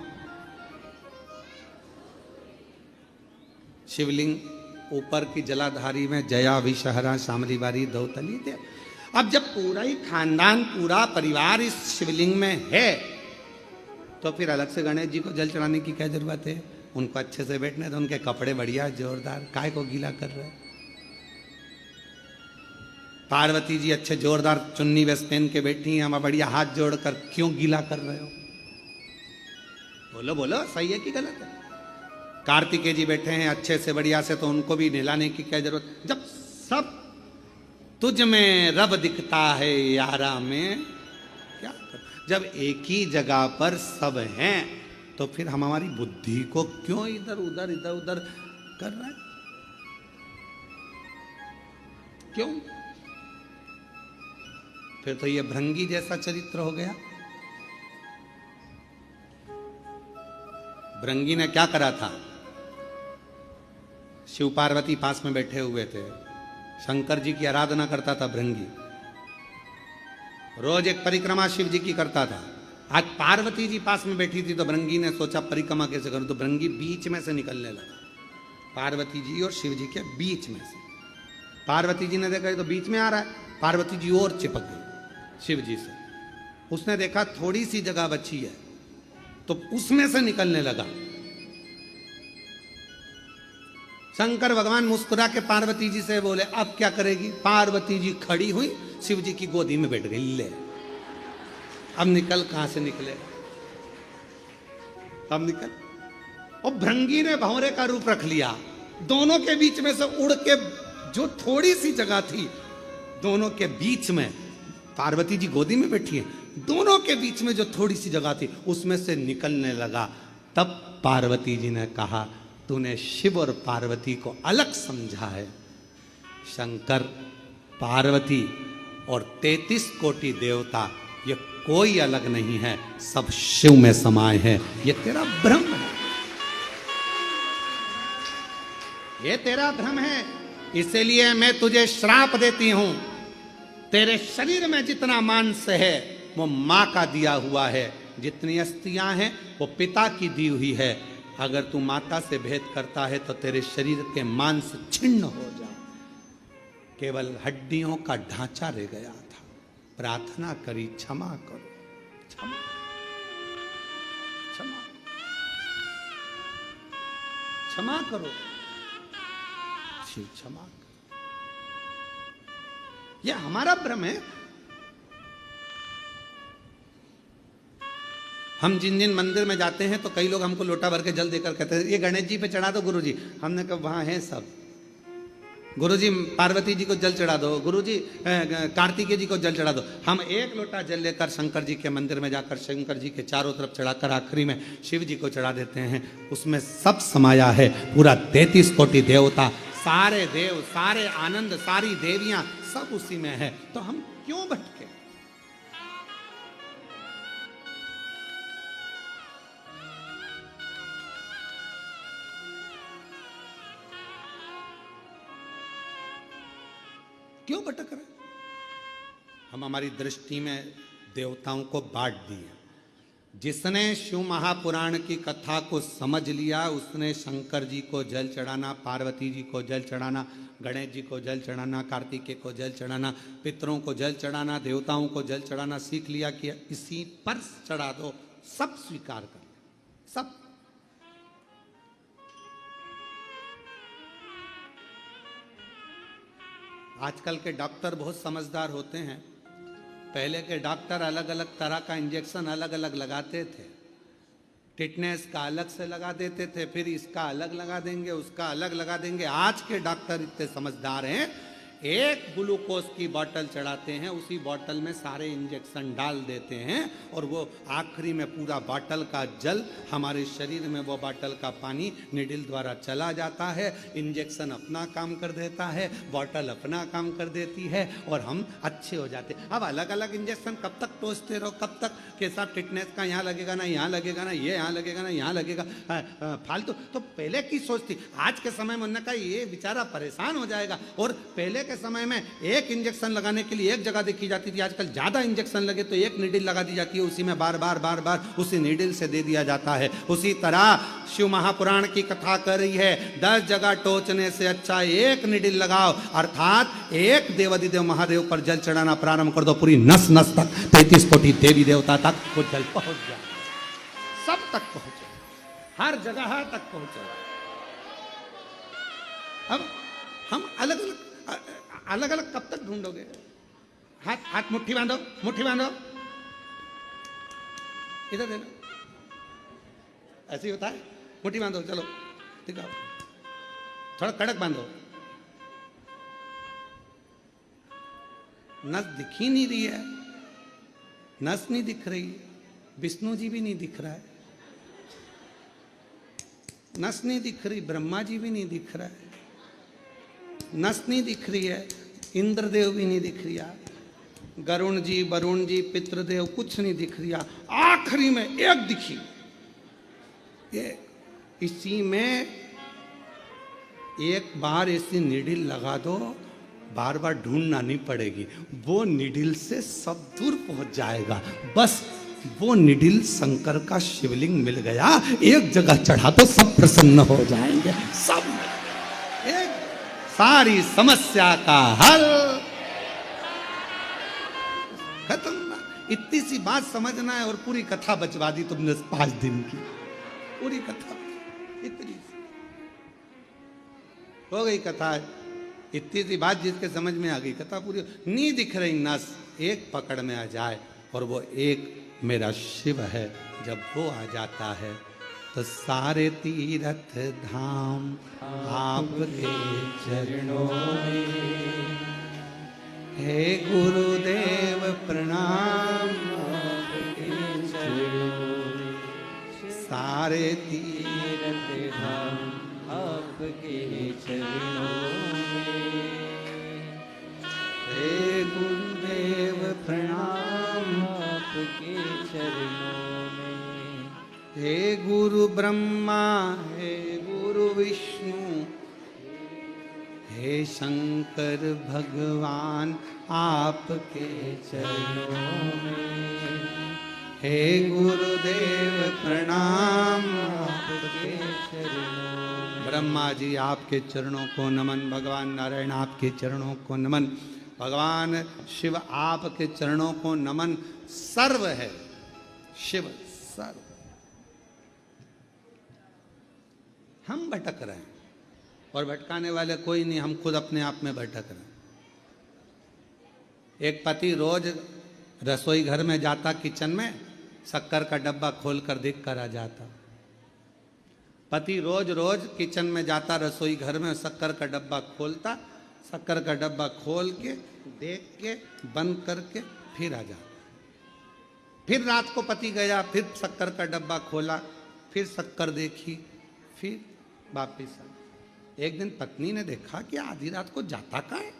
शिवलिंग ऊपर की जलाधारी में जया, विषहरा, शामली बारी, दौतली थे। अब जब पूरा ही खानदान, पूरा परिवार इस शिवलिंग में है तो फिर अलग से गणेश जी को जल चढ़ाने की क्या जरूरत है? उनको अच्छे से बैठने दो, उनके कपड़े बढ़िया जोरदार, काय को गीला कर रहे? पार्वती जी अच्छे जोरदार चुन्नी वेस्ट पहन के बैठी हैं, हम बढ़िया हाथ जोड़कर क्यों गीला कर रहे हो? बोलो सही है कि गलत है? कार्तिकेय जी बैठे हैं अच्छे से बढ़िया से, तो उनको भी नहलाने की क्या जरूरत? जब सब तुझ में रब दिखता है यारा में क्या कर? जब एक ही जगह पर सब हैं तो फिर हम हमारी बुद्धि को क्यों इधर उधर कर रहे हैं? क्यों? फिर तो ये भृंगी जैसा चरित्र हो गया। भृंगी ने क्या करा था? शिव पार्वती पास में बैठे हुए थे, शंकर जी की आराधना करता था भृंगी, रोज एक परिक्रमा शिव जी की करता था। आज पार्वती जी पास में बैठी थी तो भृंगी ने सोचा परिक्रमा कैसे करूं, तो भृंगी बीच में से निकलने लगा, पार्वती जी और शिव जी के बीच में से। पार्वती जी ने देखा तो बीच में आ रहा है, पार्वती जी और चिपक गई शिव जी से। उसने देखा थोड़ी सी जगह बची है तो उसमें से निकलने लगा। शंकर भगवान मुस्कुरा के पार्वती जी से बोले अब क्या करेगी? पार्वती जी खड़ी हुई, शिव जी की गोदी में बैठ गई। ले अब निकल, कहां से निकले? अब निकल। और भृंगी ने भंवरे का रूप रख लिया, दोनों के बीच में से उड़ के, जो थोड़ी सी जगह थी दोनों के बीच में, पार्वती जी गोदी में बैठी है, दोनों के बीच में जो थोड़ी सी जगह थी उसमें से निकलने लगा। तब पार्वती जी ने कहा तूने शिव और पार्वती को अलग समझा है। शंकर, पार्वती और 33 कोटि देवता ये कोई अलग नहीं है, सब शिव में समाये हैं। ये तेरा भ्रम है, ये तेरा भ्रम है। इसलिए मैं तुझे श्राप देती हूं, तेरे शरीर में जितना मांस है वो मां का दिया हुआ है, जितनी अस्थियां हैं वो पिता की दी हुई है। अगर तू माता से भेद करता है तो तेरे शरीर के मांस छिन्न हो जाए, केवल हड्डियों का ढांचा रह गया था। प्रार्थना करी, क्षमा करो, क्षमा क्षमा क्षमा करो, शिव क्षमा करो। यह हमारा भ्रम है। हम जिन जिन मंदिर में जाते हैं तो कई लोग हमको लोटा भर के जल देकर कहते हैं ये गणेश जी पे चढ़ा दो गुरुजी। हमने कहा वहां है सब। गुरुजी पार्वती जी को जल चढ़ा दो, गुरुजी कार्तिकेय जी को जल चढ़ा दो। हम एक लोटा जल लेकर शंकर जी के मंदिर में जाकर शंकर जी के चारों तरफ चढ़ाकर आखिरी में शिव जी को चढ़ा देते हैं। उसमें सब समाया है, पूरा 33 कोटि देवता, सारे देव, सारे आनंद, सारी देवियां सब उसी में है। तो हम क्यों भटके? क्यों भटक रहे? हम हमारी दृष्टि में देवताओं को बांट दिए। जिसने शिव महापुराण की कथा को समझ लिया उसने शंकर जी को जल चढ़ाना, पार्वती जी को जल चढ़ाना, गणेश जी को जल चढ़ाना, कार्तिकेय को जल चढ़ाना, पितरों को जल चढ़ाना, देवताओं को जल चढ़ाना सीख लिया कि इसी पर चढ़ा दो, सब स्वीकार कर ले, सब। आजकल के डॉक्टर बहुत समझदार होते हैं। पहले के डॉक्टर अलग अलग तरह का इंजेक्शन अलग अलग लगाते थे। टिटनेस का अलग से लगा देते थे, फिर इसका अलग लगा देंगे, उसका अलग लगा देंगे। आज के डॉक्टर इतने समझदार हैं, एक ग्लूकोज की बोतल चढ़ाते हैं, उसी बोतल में सारे इंजेक्शन डाल देते हैं और वो आखिरी में पूरा बोतल का जल हमारे शरीर में, वो बोतल का पानी निडिल द्वारा चला जाता है। इंजेक्शन अपना काम कर देता है, बोतल अपना काम कर देती है और हम अच्छे हो जाते हैं। अब अलग अलग इंजेक्शन कब तक टोचते रहो, कब तक कैसा टिटनेस का यहाँ लगेगा ना, यहाँ लगेगा ना, ये यहाँ लगेगा ना, यहाँ लगेगा, फालतू। तो पहले की सोच थी। आज के समय में उन्होंने कहा ये बेचारा परेशान हो जाएगा। और पहले के समय में एक इंजेक्शन लगाने के लिए एक जगह देखी जाती थी, आजकल ज्यादा इंजेक्शन लगे तो एक नीडल लगा दी जाती है, उसी में बार बार बार बार उसी नीडल से दे दिया जाता है। उसी तरह शिव महापुराण की कथा कर रही है, 10 जगह टोचने से अच्छा एक नीडल लगाओ, अर्थात एक देवाधिदेव महादेव पर जल चढ़ाना प्रारंभ कर दो, पूरी नस नस तक 33 कोटि देवी देवता तक वो जल पहुंच जाए, सब तक पहुंचे, हर जगह तक पहुंचे। अब हम अलग अलग कब तक ढूंढोगे? हाथ हाथ मुट्ठी बांधो, मुट्ठी बांधो, इधर देखो, ऐसे ही होता है। मुट्ठी बांधो, चलो दिखाओ, थोड़ा कड़क बांधो। नस दिख ही नहीं रही है, नस नहीं दिख रही, विष्णु जी भी नहीं दिख रहा है, नस नहीं दिख रही, ब्रह्मा जी भी नहीं दिख रहा है, नस नहीं दिख रही है, इंद्रदेव भी नहीं दिख रहा, गरुण जी, वरुण जी, पितृदेव कुछ नहीं दिख रहा। आखिरी में एक दिखी, ये इसी में एक बार ऐसी निडिल लगा दो, बार बार ढूंढना नहीं पड़ेगी, वो निडिल से सब दूर पहुंच जाएगा। बस वो निडिल शंकर का शिवलिंग मिल गया, एक जगह चढ़ा तो सब प्रसन्न हो जाएंगे, सब एक सारी समस्या का हल खत्म। इतनी सी बात समझना है और पूरी कथा बचवा दी तुमने 5 दिन की, पूरी कथा इतनी हो गई कथा। इतनी सी बात जिसके समझ में आ गई, कथा पूरी। नहीं दिख रही नस, एक पकड़ में आ जाए और वो एक मेरा शिव है, जब वो आ जाता है तो सारे तीर्थ धाम आपके चरणों में। हे गुरुदेव प्रणाम आपके चरणों में, सारे तीर्थ धाम आपके चरणों में। हे गुरुदेव प्रणाम आपके चरणों में। हे गुरु ब्रह्मा, हे गुरु विष्णु, हे शंकर भगवान आपके चरणों में। हे गुरुदेव प्रणाम। आपके चरणों ब्रह्मा जी आपके चरणों को नमन, भगवान नारायण आपके चरणों को नमन, भगवान शिव आपके चरणों को नमन। सर्व है शिव, सर्व। हम भटक रहे हैं और भटकाने वाले कोई नहीं, हम खुद अपने आप में भटक रहे हैं। एक पति रोज रसोई घर में जाता, किचन में शक्कर का डब्बा खोलकर देख कर आ जाता। पति रोज रोज किचन में जाता, रसोई घर में शक्कर का डब्बा खोलता, शक्कर का डब्बा खोल के देख के बंद करके फिर आ जाता। फिर रात को पति गया, फिर शक्कर का डब्बा खोला, फिर शक्कर देखी, फिर वापिस आ। एक दिन पत्नी ने देखा कि आधी रात को जाता कहाँ है,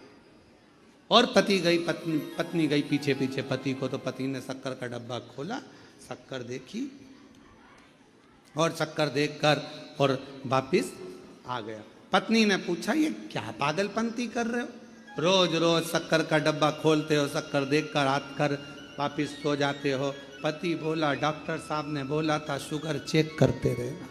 और पत्नी गई पीछे पीछे पति को। तो पति ने शक्कर का डब्बा खोला, शक्कर देखी और शक्कर देखकर और वापिस आ गया। पत्नी ने पूछा, ये क्या पागलपंती कर रहे हो, रोज रोज शक्कर का डब्बा खोलते हो, शक्कर देखकर आकर वापिस सो जाते हो। पति बोला, डॉक्टर साहब ने बोला था शुगर चेक करते रहना।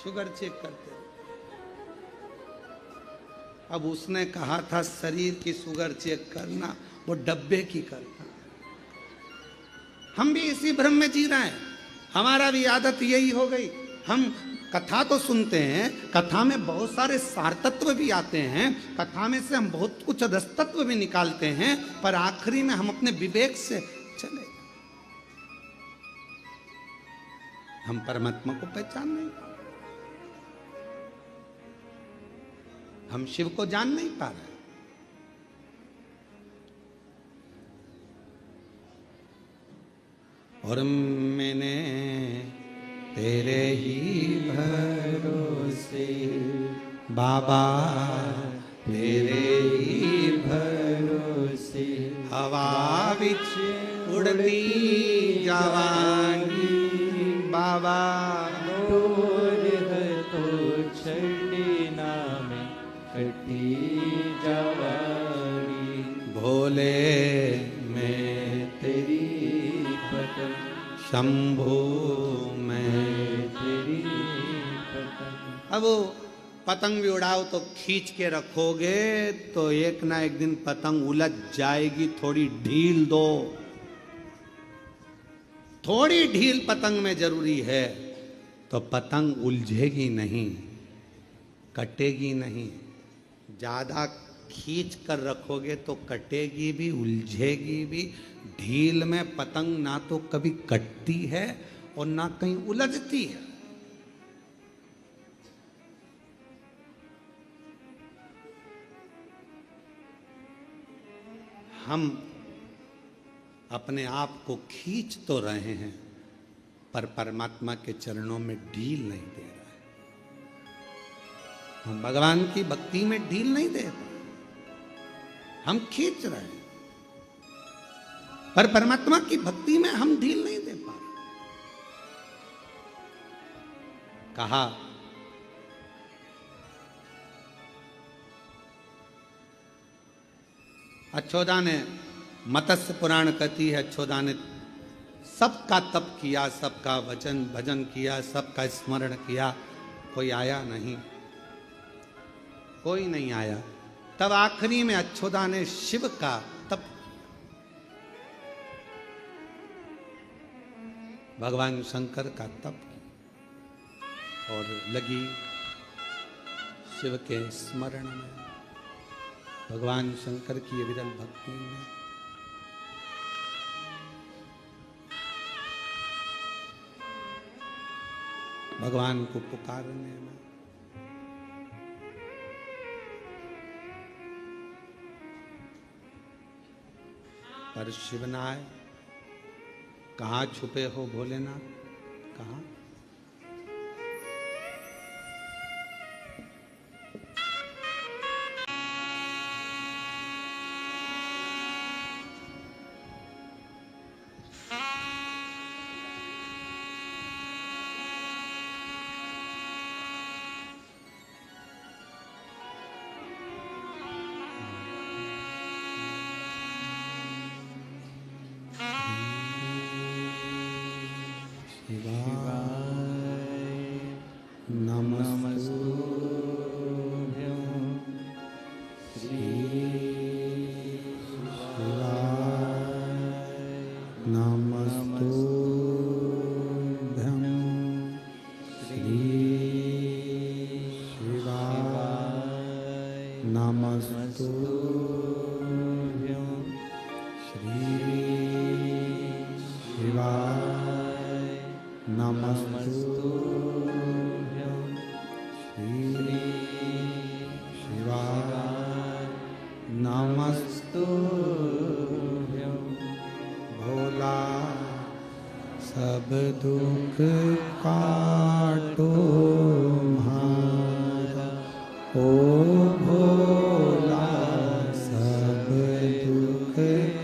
शुगर चेक करते रहे। अब उसने कहा था शरीर की शुगर चेक करना, वो डब्बे की करना। हम भी इसी भ्रम में जी रहे हैं, हमारा भी आदत यही हो गई। हम कथा तो सुनते हैं, कथा में बहुत सारे सार तत्व भी आते हैं, कथा में से हम बहुत कुछ रसतत्व भी निकालते हैं, पर आखिरी में हम अपने विवेक से चले, हम परमात्मा को पहचान नहीं पा, हम शिव को जान नहीं पा रहे। और मैंने तेरे ही भरोसे बाबा, तेरे ही भरोसे हवा विच उड़ती जवानी बाबा, डोर है तो छड़ना में कटी जवानी, भोले मैं तेरी पतंग, शंभू मैं तेरी पतंग। अब वो पतंग भी उड़ाओ तो खींच के रखोगे तो एक ना एक दिन पतंग उलझ जाएगी। थोड़ी ढील दो, थोड़ी ढील पतंग में जरूरी है, तो पतंग उलझेगी नहीं, कटेगी नहीं। ज्यादा खींच कर रखोगे तो कटेगी भी, उलझेगी भी। ढील में पतंग ना तो कभी कटती है और ना कहीं उलझती है। हम अपने आप को खींच तो रहे हैं, पर परमात्मा के चरणों में ढील नहीं दे रहे हैं। हम भगवान की भक्ति में ढील नहीं दे रहे, हम खींच रहे हैं, पर परमात्मा की भक्ति में हम ढील नहीं दे पा रहे। कहा अच्छोदा ने, मत्स्य पुराण कहती है, अच्छोदा ने सबका तप किया, सबका वचन भजन किया, सबका स्मरण किया, कोई आया नहीं, कोई नहीं आया। तब आखिरी में अच्छोदा ने शिव का तप, भगवान शंकर का तप और लगी शिव के स्मरण में, भगवान शंकर की विरल भक्ति में। भगवान को पुकारने में। पर शिवनाय कहाँ छुपे हो भोलेनाथ, कहाँ? शिवाय नमस्तुभ्यं श्री शिवाय नमस्तुभ्यं श्री शिवाय नमस्तुभ्यं श्री शिवाय नमस्तुभ्यं श्री शिवाय नमस्तुभ्यं भोला सब दुख काटो म्हारा ओ भोला सब दुख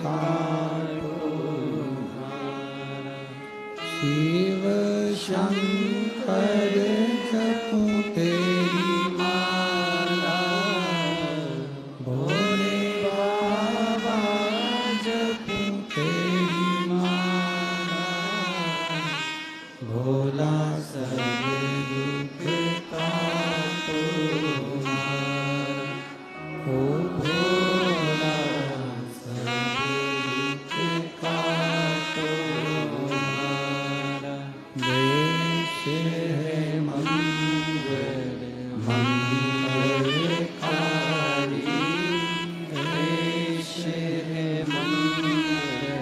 काटो म्हारा शिव शंकर जपो तेरी माला भोले बाबा जपो तेरी माला भोला सब दुख काटो म्हारा ओ भोला सब दुख काटो म्हारा देश है मंगल मंगलकारी देश है मंगल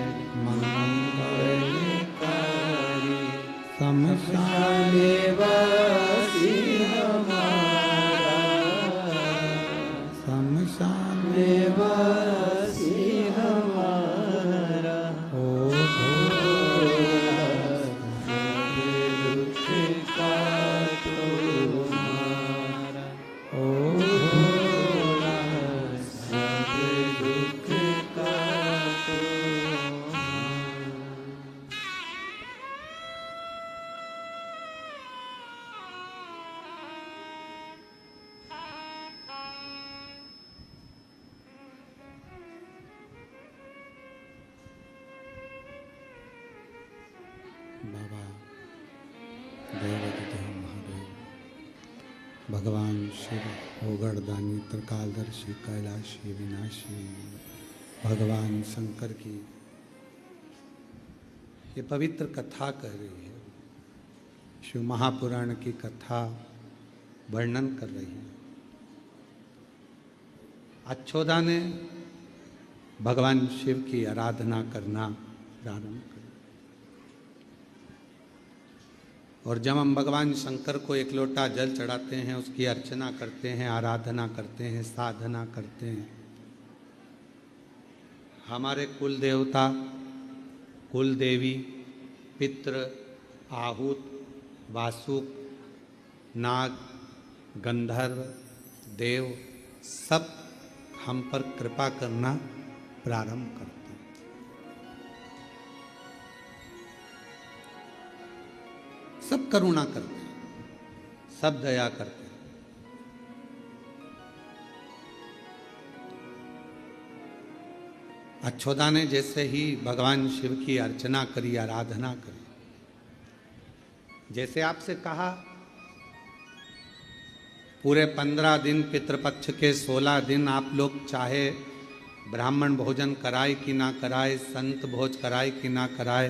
मंगलकारी शमशाने वासी हमारा शमशाने वासी हमारा ओ भोला दुख काटो म्हारा ओ भोला सब दुख काटो बाबा देवदेव महादेव भगवान शिव ओगड़दानी त्रिकालदर्शी कैलाशी विनाशी भगवान शंकर की ये पवित्र कथा कह रही है। शिव महापुराण की कथा वर्णन कर रही है। अच्छोदा ने भगवान शिव की आराधना करना प्रारंभ कर और जब हम भगवान शंकर को एक लोटा जल चढ़ाते हैं, उसकी अर्चना करते हैं, आराधना करते हैं, साधना करते हैं, हमारे कुल देवता, कुल देवी, पितृ, आहूत, वासुक, नाग, गंधर्व, देव सब हम पर कृपा करना प्रारंभ करते हैं। सब करुणा करते हैं, सब दया करते हैं। अच्छोदा ने जैसे ही भगवान शिव की अर्चना करी, आराधना करी, जैसे आपसे कहा पूरे 15 दिन पितृपक्ष के 16 दिन आप लोग चाहे ब्राह्मण भोजन कराए कि ना कराए, संत भोज कराए कि ना कराए,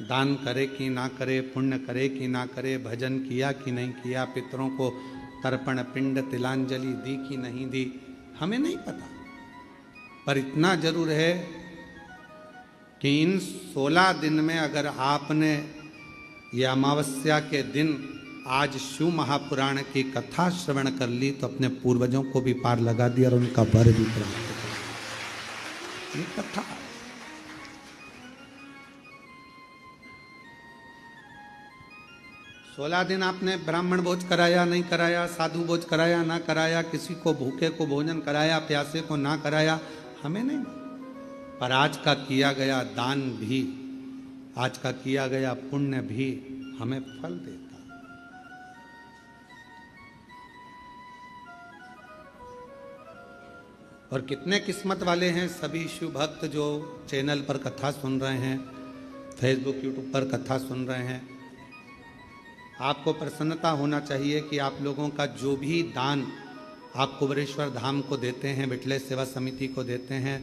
दान करे कि ना करे, पुण्य करे कि ना करे, भजन किया कि नहीं किया, पितरों को तर्पण पिंड तिलांजलि दी कि नहीं दी, हमें नहीं पता। पर इतना जरूर है कि इन 16 दिन में अगर आपने ये अमावस्या के दिन आज शिव महापुराण की कथा श्रवण कर ली तो अपने पूर्वजों को भी पार लगा दिया और उनका वर भी प्राप्त कर। ये कथा 16 दिन आपने ब्राह्मण भोज कराया नहीं कराया, साधु भोज कराया ना कराया, किसी को भूखे को भोजन कराया, प्यासे को ना कराया, हमें नहीं। पर आज का किया गया दान भी, आज का किया गया पुण्य भी हमें फल देता। और कितने किस्मत वाले हैं सभी शिव भक्त जो चैनल पर कथा सुन रहे हैं, फेसबुक यूट्यूब पर कथा सुन रहे हैं। आपको प्रसन्नता होना चाहिए कि आप लोगों का जो भी दान आप कुबेरेश्वर धाम को देते हैं, बिटले सेवा समिति को देते हैं,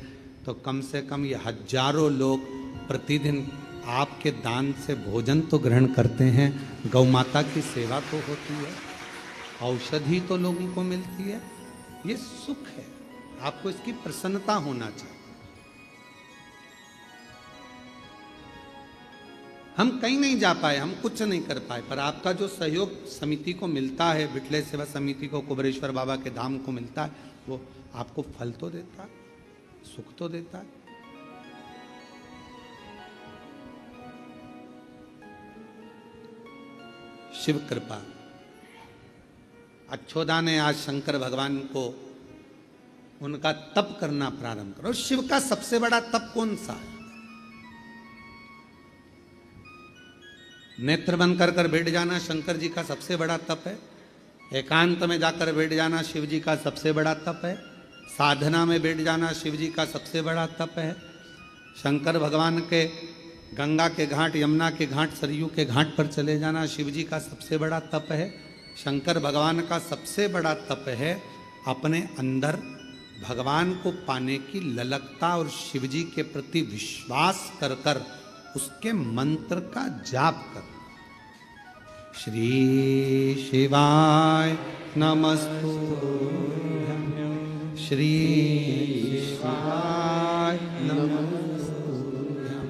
तो कम से कम ये हजारों लोग प्रतिदिन आपके दान से भोजन तो ग्रहण करते हैं, गौ माता की सेवा तो होती है, औषधि तो लोगों को मिलती है। ये सुख है, आपको इसकी प्रसन्नता होना चाहिए। हम कहीं नहीं जा पाए, हम कुछ नहीं कर पाए, पर आपका जो सहयोग समिति को मिलता है, बिटले सेवा समिति को, कुबेरेश्वर बाबा के धाम को मिलता है, वो आपको फल तो देता है, सुख तो देता है। शिव कृपा। अच्छोदा ने आज शंकर भगवान को उनका तप करना प्रारंभ करो। शिव का सबसे बड़ा तप कौन सा है? नेत्र बंद कर कर बैठ जाना शंकर जी का सबसे बड़ा तप है। एकांत में जाकर बैठ जाना शिव जी का सबसे बड़ा तप है। साधना में बैठ जाना शिव जी का सबसे बड़ा तप है। शंकर भगवान के गंगा के घाट, यमुना के घाट, सरयू के घाट पर चले जाना शिव जी का सबसे बड़ा तप है। शंकर भगवान का सबसे बड़ा तप है अपने अंदर भगवान को पाने की ललकता और शिव जी के प्रति विश्वास कर कर उसके मंत्र का जाप कर। श्री शिवाय नमस्तुभ्यं, श्री शिवाय नमस्तुभ्यं,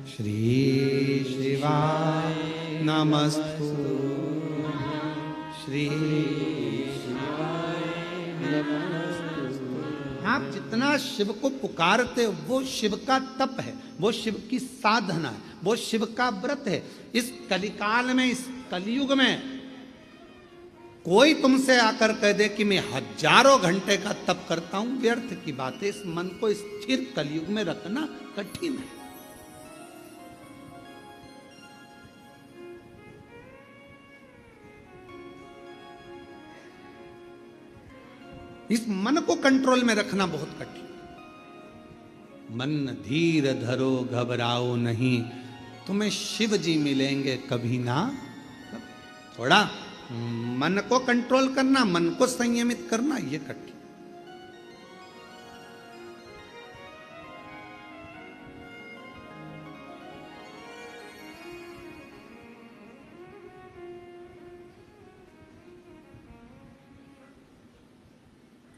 श्री शिवाय नमस्तुभ्यं, श्री शिवाय नमस्तुभ्यं। आप जितना शिव को पुकारते हो वो शिव का तप है, वो शिव की साधना है, वो शिव का व्रत है। इस कलिकाल में, इस कलयुग में कोई तुमसे आकर कह दे कि मैं हजारों घंटे का तप करता हूं, व्यर्थ की बात है। इस मन को स्थिर कलयुग में रखना कठिन है। इस मन को कंट्रोल में रखना बहुत कठिन। मन धीर धरो घबराओ नहीं, तुम्हें शिव जी मिलेंगे कभी ना। थोड़ा मन को कंट्रोल करना, मन को संयमित करना, ये कठिन।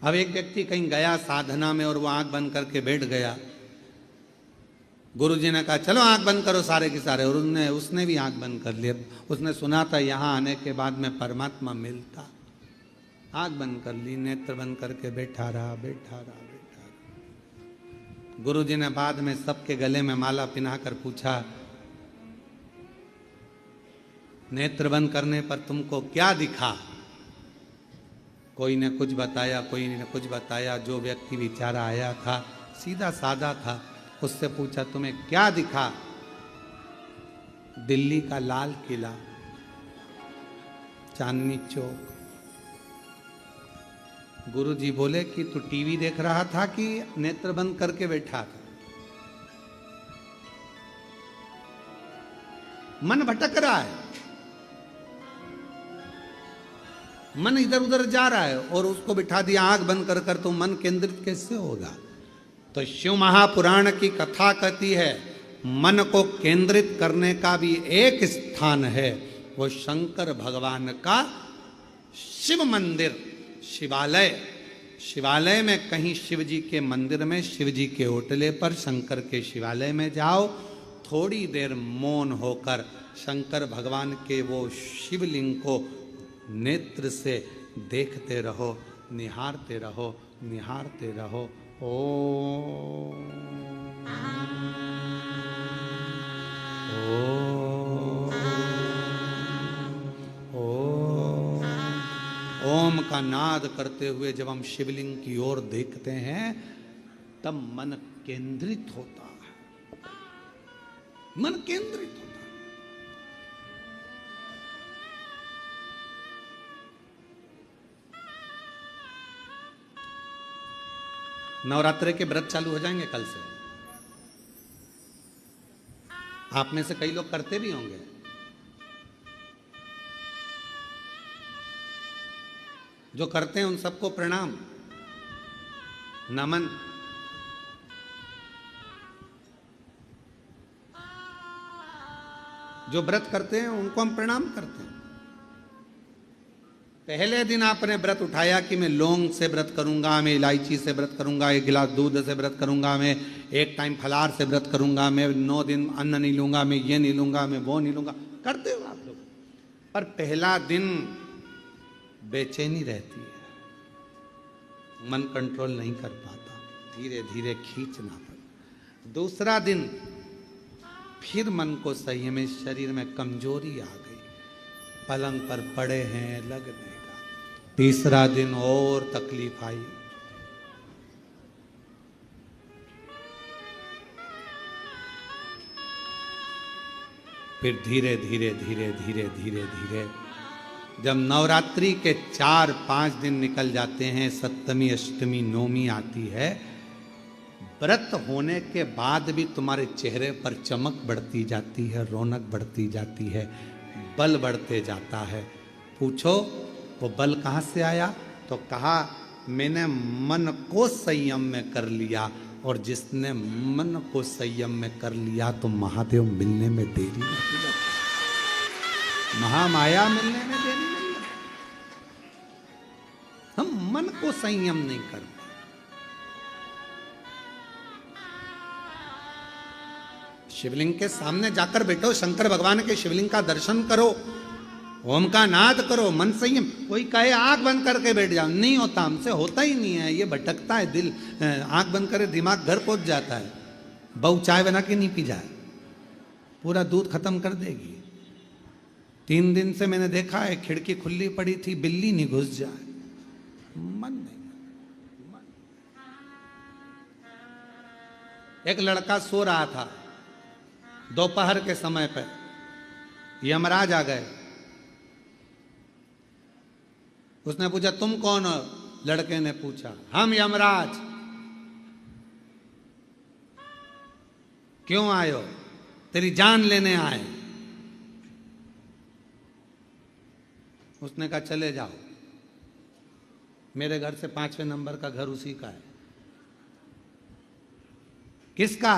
अब एक व्यक्ति कहीं गया साधना में और वो आंख बंद करके बैठ गया। गुरु जी ने कहा चलो आंख बंद करो सारे के सारे, और उसने भी आंख बंद कर लिया। उसने सुना था यहाँ आने के बाद में परमात्मा मिलता। आंख बंद कर ली, नेत्र बंद करके बैठा रहा, बैठा रहा, बैठा रहा। गुरु जी ने बाद में सबके गले में माला पिनाकर पूछा, नेत्र बंद करने पर तुमको क्या दिखा? कोई ने कुछ बताया, कोई ने कुछ बताया। जो व्यक्ति बेचारा आया था सीधा साधा था, उससे पूछा तुम्हें क्या दिखा? दिल्ली का लाल किला, चांदनी चौक। गुरु जी बोले कि तू टीवी देख रहा था कि नेत्र बंद करके बैठा था? मन भटक रहा है, मन इधर उधर जा रहा है और उसको बिठा दिया आंख बंद कर कर, तो मन केंद्रित कैसे होगा? तो शिव महापुराण की कथा कहती है मन को केंद्रित करने का भी एक स्थान है, वो शंकर भगवान का शिव मंदिर, शिवालय। शिवालय में कहीं शिव जी के मंदिर में, शिव जी के ओटले पर, शंकर के शिवालय में जाओ, थोड़ी देर मौन होकर शंकर भगवान के वो शिवलिंग को नेत्र से देखते रहो, निहारते रहो, निहारते रहो। ओम ओम ओम का नाद करते हुए जब हम शिवलिंग की ओर देखते हैं तब मन केंद्रित होता है, मन केंद्रित होता है। नवरात्रि के व्रत चालू हो जाएंगे कल से। आप में से कई लोग करते भी होंगे। जो करते हैं उन सबको प्रणाम, नमन। जो व्रत करते हैं उनको हम प्रणाम करते हैं। पहले दिन आपने व्रत उठाया कि मैं लौंग से व्रत करूंगा, मैं इलायची से व्रत करूंगा, 1 गिलास दूध से व्रत करूंगा, मैं 1 टाइम फलाहार से व्रत करूंगा, मैं 9 दिन अन्न नहीं लूंगा, मैं ये नहीं लूंगा, मैं वो नहीं लूंगा, करते हो आप लोग। पर पहला दिन बेचैनी रहती है, मन कंट्रोल नहीं कर पाता, धीरे धीरे खींचना पड़ता। दूसरा दिन फिर मन को संयम में, शरीर में कमजोरी आ गई, पलंग पर पड़े हैं, लगने का। तीसरा दिन और तकलीफ आई, फिर धीरे धीरे धीरे धीरे धीरे धीरे जब नवरात्रि के 4-5 दिन निकल जाते हैं, सप्तमी अष्टमी नवमी आती है, व्रत होने के बाद भी तुम्हारे चेहरे पर चमक बढ़ती जाती है, रौनक बढ़ती जाती है, बल बढ़ते जाता है। पूछो वो बल कहाँ से आया? तो कहा मैंने मन को संयम में कर लिया, और जिसने मन को संयम में कर लिया तो महादेव मिलने में देरी नहीं लगती, महामाया मिलने में देरी नहीं लगती। हम मन को संयम नहीं करते। शिवलिंग के सामने जाकर बैठो, शंकर भगवान के शिवलिंग का दर्शन करो, ओम का नाद करो, मन संयम। कोई कहे आंख बंद करके बैठ जाओ, नहीं होता, हमसे होता ही नहीं है, ये भटकता है दिल। आंख बंद करे दिमाग घर पहुंच जाता है। बहू चाय बना के नहीं पी जाए, पूरा दूध खत्म कर देगी। 3 दिन से मैंने देखा है, खिड़की खुली पड़ी थी, बिल्ली नहीं घुस जाए, मन नहीं। एक लड़का सो रहा था दोपहर के समय पर, यमराज आ गए। उसने पूछा तुम कौन हो? लड़के ने पूछा हम यमराज। क्यों आए हो? तेरी जान लेने आए। उसने कहा चले जाओ, मेरे घर से 5वें नंबर का घर उसी का है। किसका?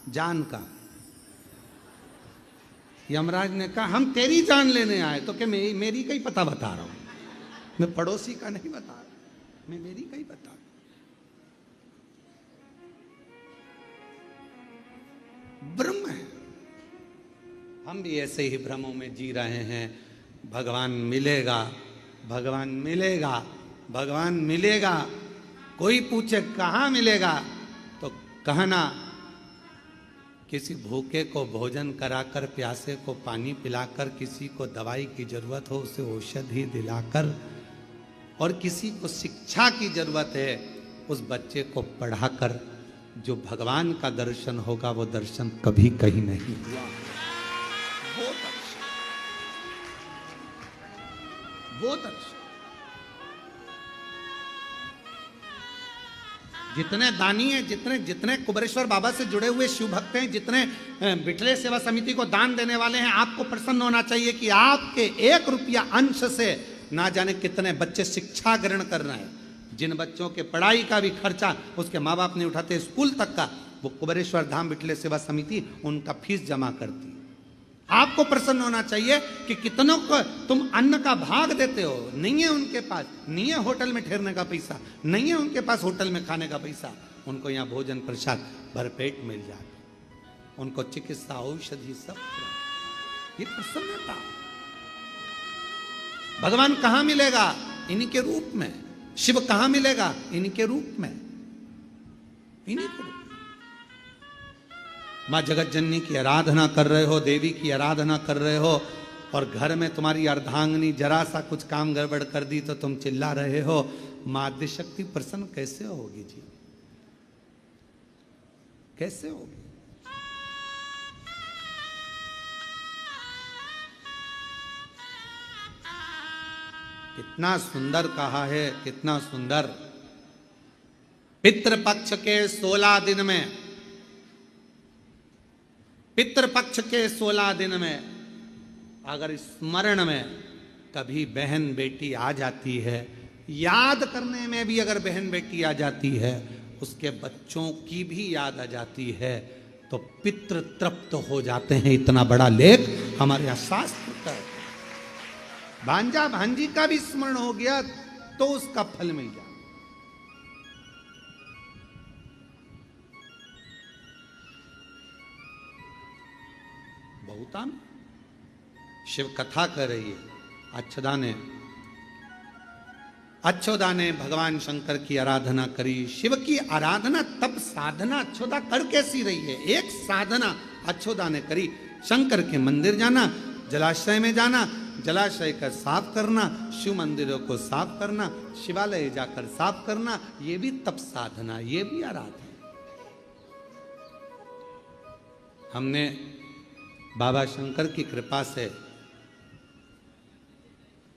जान का। यमराज ने कहा हम तेरी जान लेने आए। तो क्या मेरी का ही पता बता रहा हूं, मैं पड़ोसी का नहीं बता रहा, मैं मेरी का ही बता रहा हूं। ब्रह्म है, हम भी ऐसे ही भ्रमों में जी रहे हैं। भगवान मिलेगा, भगवान मिलेगा, भगवान मिलेगा। कोई पूछे कहाँ मिलेगा तो कहना किसी भूखे को भोजन कराकर, प्यासे को पानी पिलाकर, किसी को दवाई की जरूरत हो उसे औषधि दिलाकर, और किसी को शिक्षा की जरूरत है उस बच्चे को पढ़ाकर, जो भगवान का दर्शन होगा वो दर्शन कभी कहीं नहीं हुआ। वो दर्शन, वो दर्शन। जितने दानी हैं, जितने कुबेरेश्वर बाबा से जुड़े हुए शिव भक्त हैं, जितने बिठले सेवा समिति को दान देने वाले हैं, आपको प्रसन्न होना चाहिए कि आपके 1 रुपया अंश से ना जाने कितने बच्चे शिक्षा ग्रहण कर रहे हैं। जिन बच्चों के पढ़ाई का भी खर्चा उसके माँ बाप नहीं उठाते, स्कूल तक का, वो कुबेरेश्वर धाम बिठले सेवा समिति उनका फीस जमा करती है। आपको प्रसन्न होना चाहिए कि कितनों को तुम अन्न का भाग देते हो। नहीं है उनके पास, नहीं है होटल में ठहरने का पैसा, नहीं है उनके पास होटल में खाने का पैसा, उनको यहाँ भोजन प्रसाद भरपेट मिल जाता, उनको चिकित्सा औषधि सब। ये प्रसन्नता। भगवान कहाँ मिलेगा? इन्हीं के रूप में। शिव कहाँ मिलेगा? इन्हीं के रूप में, इन्हीं के रूप में। माँ जगत जननी की आराधना कर रहे हो, देवी की आराधना कर रहे हो, और घर में तुम्हारी अर्धांगिनी जरा सा कुछ काम गड़बड़ कर दी तो तुम चिल्ला रहे हो। माँ आद्यशक्ति प्रसन्न कैसे होगी जी? कैसे होगी? कितना सुंदर कहा है, कितना सुंदर। पितृपक्ष के 16 दिन में, पितृपक्ष के 16 दिन में अगर स्मरण में कभी बहन बेटी आ जाती है, याद करने में भी अगर बहन बेटी आ जाती है, उसके बच्चों की भी याद आ जाती है, तो पितृ तृप्त हो जाते हैं। इतना बड़ा लेख हमारे यहां शास्त्र का है। भांजा भांजी का भी स्मरण हो गया तो उसका फल मिल जाए। बहुतान शिव कथा कर रही है। अच्छोदा ने भगवान शंकर की आराधना करी। शिव की आराधना तब साधना अच्छोदा कर कैसी रही है? एक साधना अच्छोदा ने करी, शंकर के मंदिर जाना, जलाशय में जाना, जलाशय का साफ करना, शिव मंदिरों को साफ करना, शिवालय जाकर साफ करना, ये भी तप साधना, ये भी आराधना। हमने बाबा शंकर की कृपा से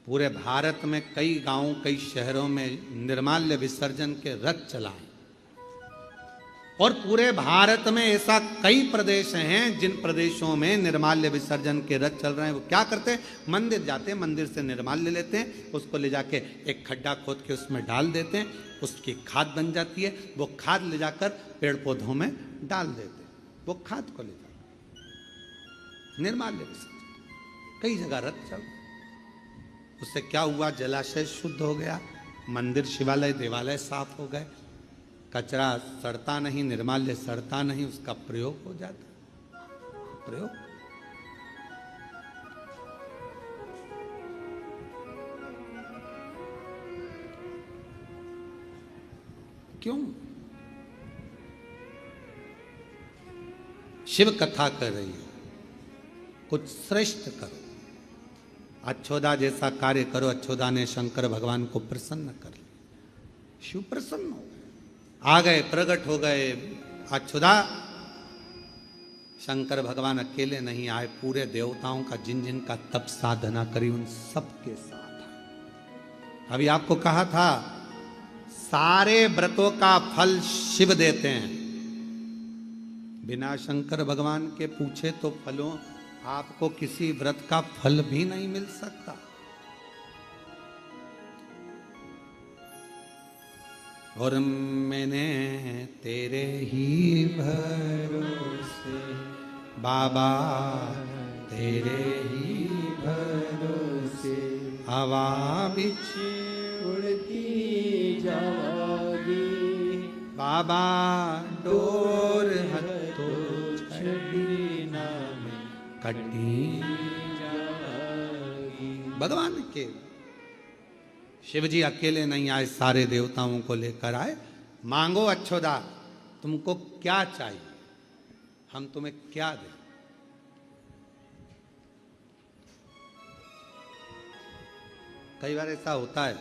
पूरे भारत में कई गांवों, कई शहरों में निर्माल्य विसर्जन के रथ चलाए, और पूरे भारत में ऐसा कई प्रदेश हैं जिन प्रदेशों में निर्माल्य विसर्जन के रथ चल रहे हैं। वो क्या करते हैं? मंदिर जाते हैं, मंदिर से निर्माल्य लेते हैं, उसको ले जाके एक खड्डा खोद के उसमें डाल देते हैं, उसकी खाद बन जाती है। वो खाद ले जाकर पेड़ पौधों में डाल देते हैं, वो खाद को ले जाकर निर्माल्य विसर्जन। कई जगह रथ चल, उससे क्या हुआ? जलाशय शुद्ध हो गया, मंदिर, शिवालय, देवालय साफ हो गए, कचरा सड़ता नहीं, निर्माल्य सड़ता नहीं, उसका प्रयोग हो जाता। प्रयोग क्यों? शिव कथा कर रही है, कुछ श्रेष्ठ करो। अच्छोदा जैसा कार्य करो। अच्छोदा ने शंकर भगवान को प्रसन्न कर लिया, शिव प्रसन्न हो गए, आ गए, प्रकट हो गए। अच्छोदा, शंकर भगवान अकेले नहीं आए, पूरे देवताओं का जिन जिन का तप साधना करी उन सबके साथ आए। अभी आपको कहा था सारे व्रतों का फल शिव देते हैं, बिना शंकर भगवान के पूछे तो फलों आपको किसी व्रत का फल भी नहीं मिल सकता। और मैंने तेरे ही भरोसे बाबा, तेरे ही भरोसे हवा बिच उड़ती जागी, बाबा डोर हथो छड़ी नाम कटी। भगवान के शिव जी अकेले नहीं आए, सारे देवताओं को लेकर आए। मांगो अच्छोदा, तुमको क्या चाहिए, हम तुम्हें क्या दें। कई बार ऐसा होता है,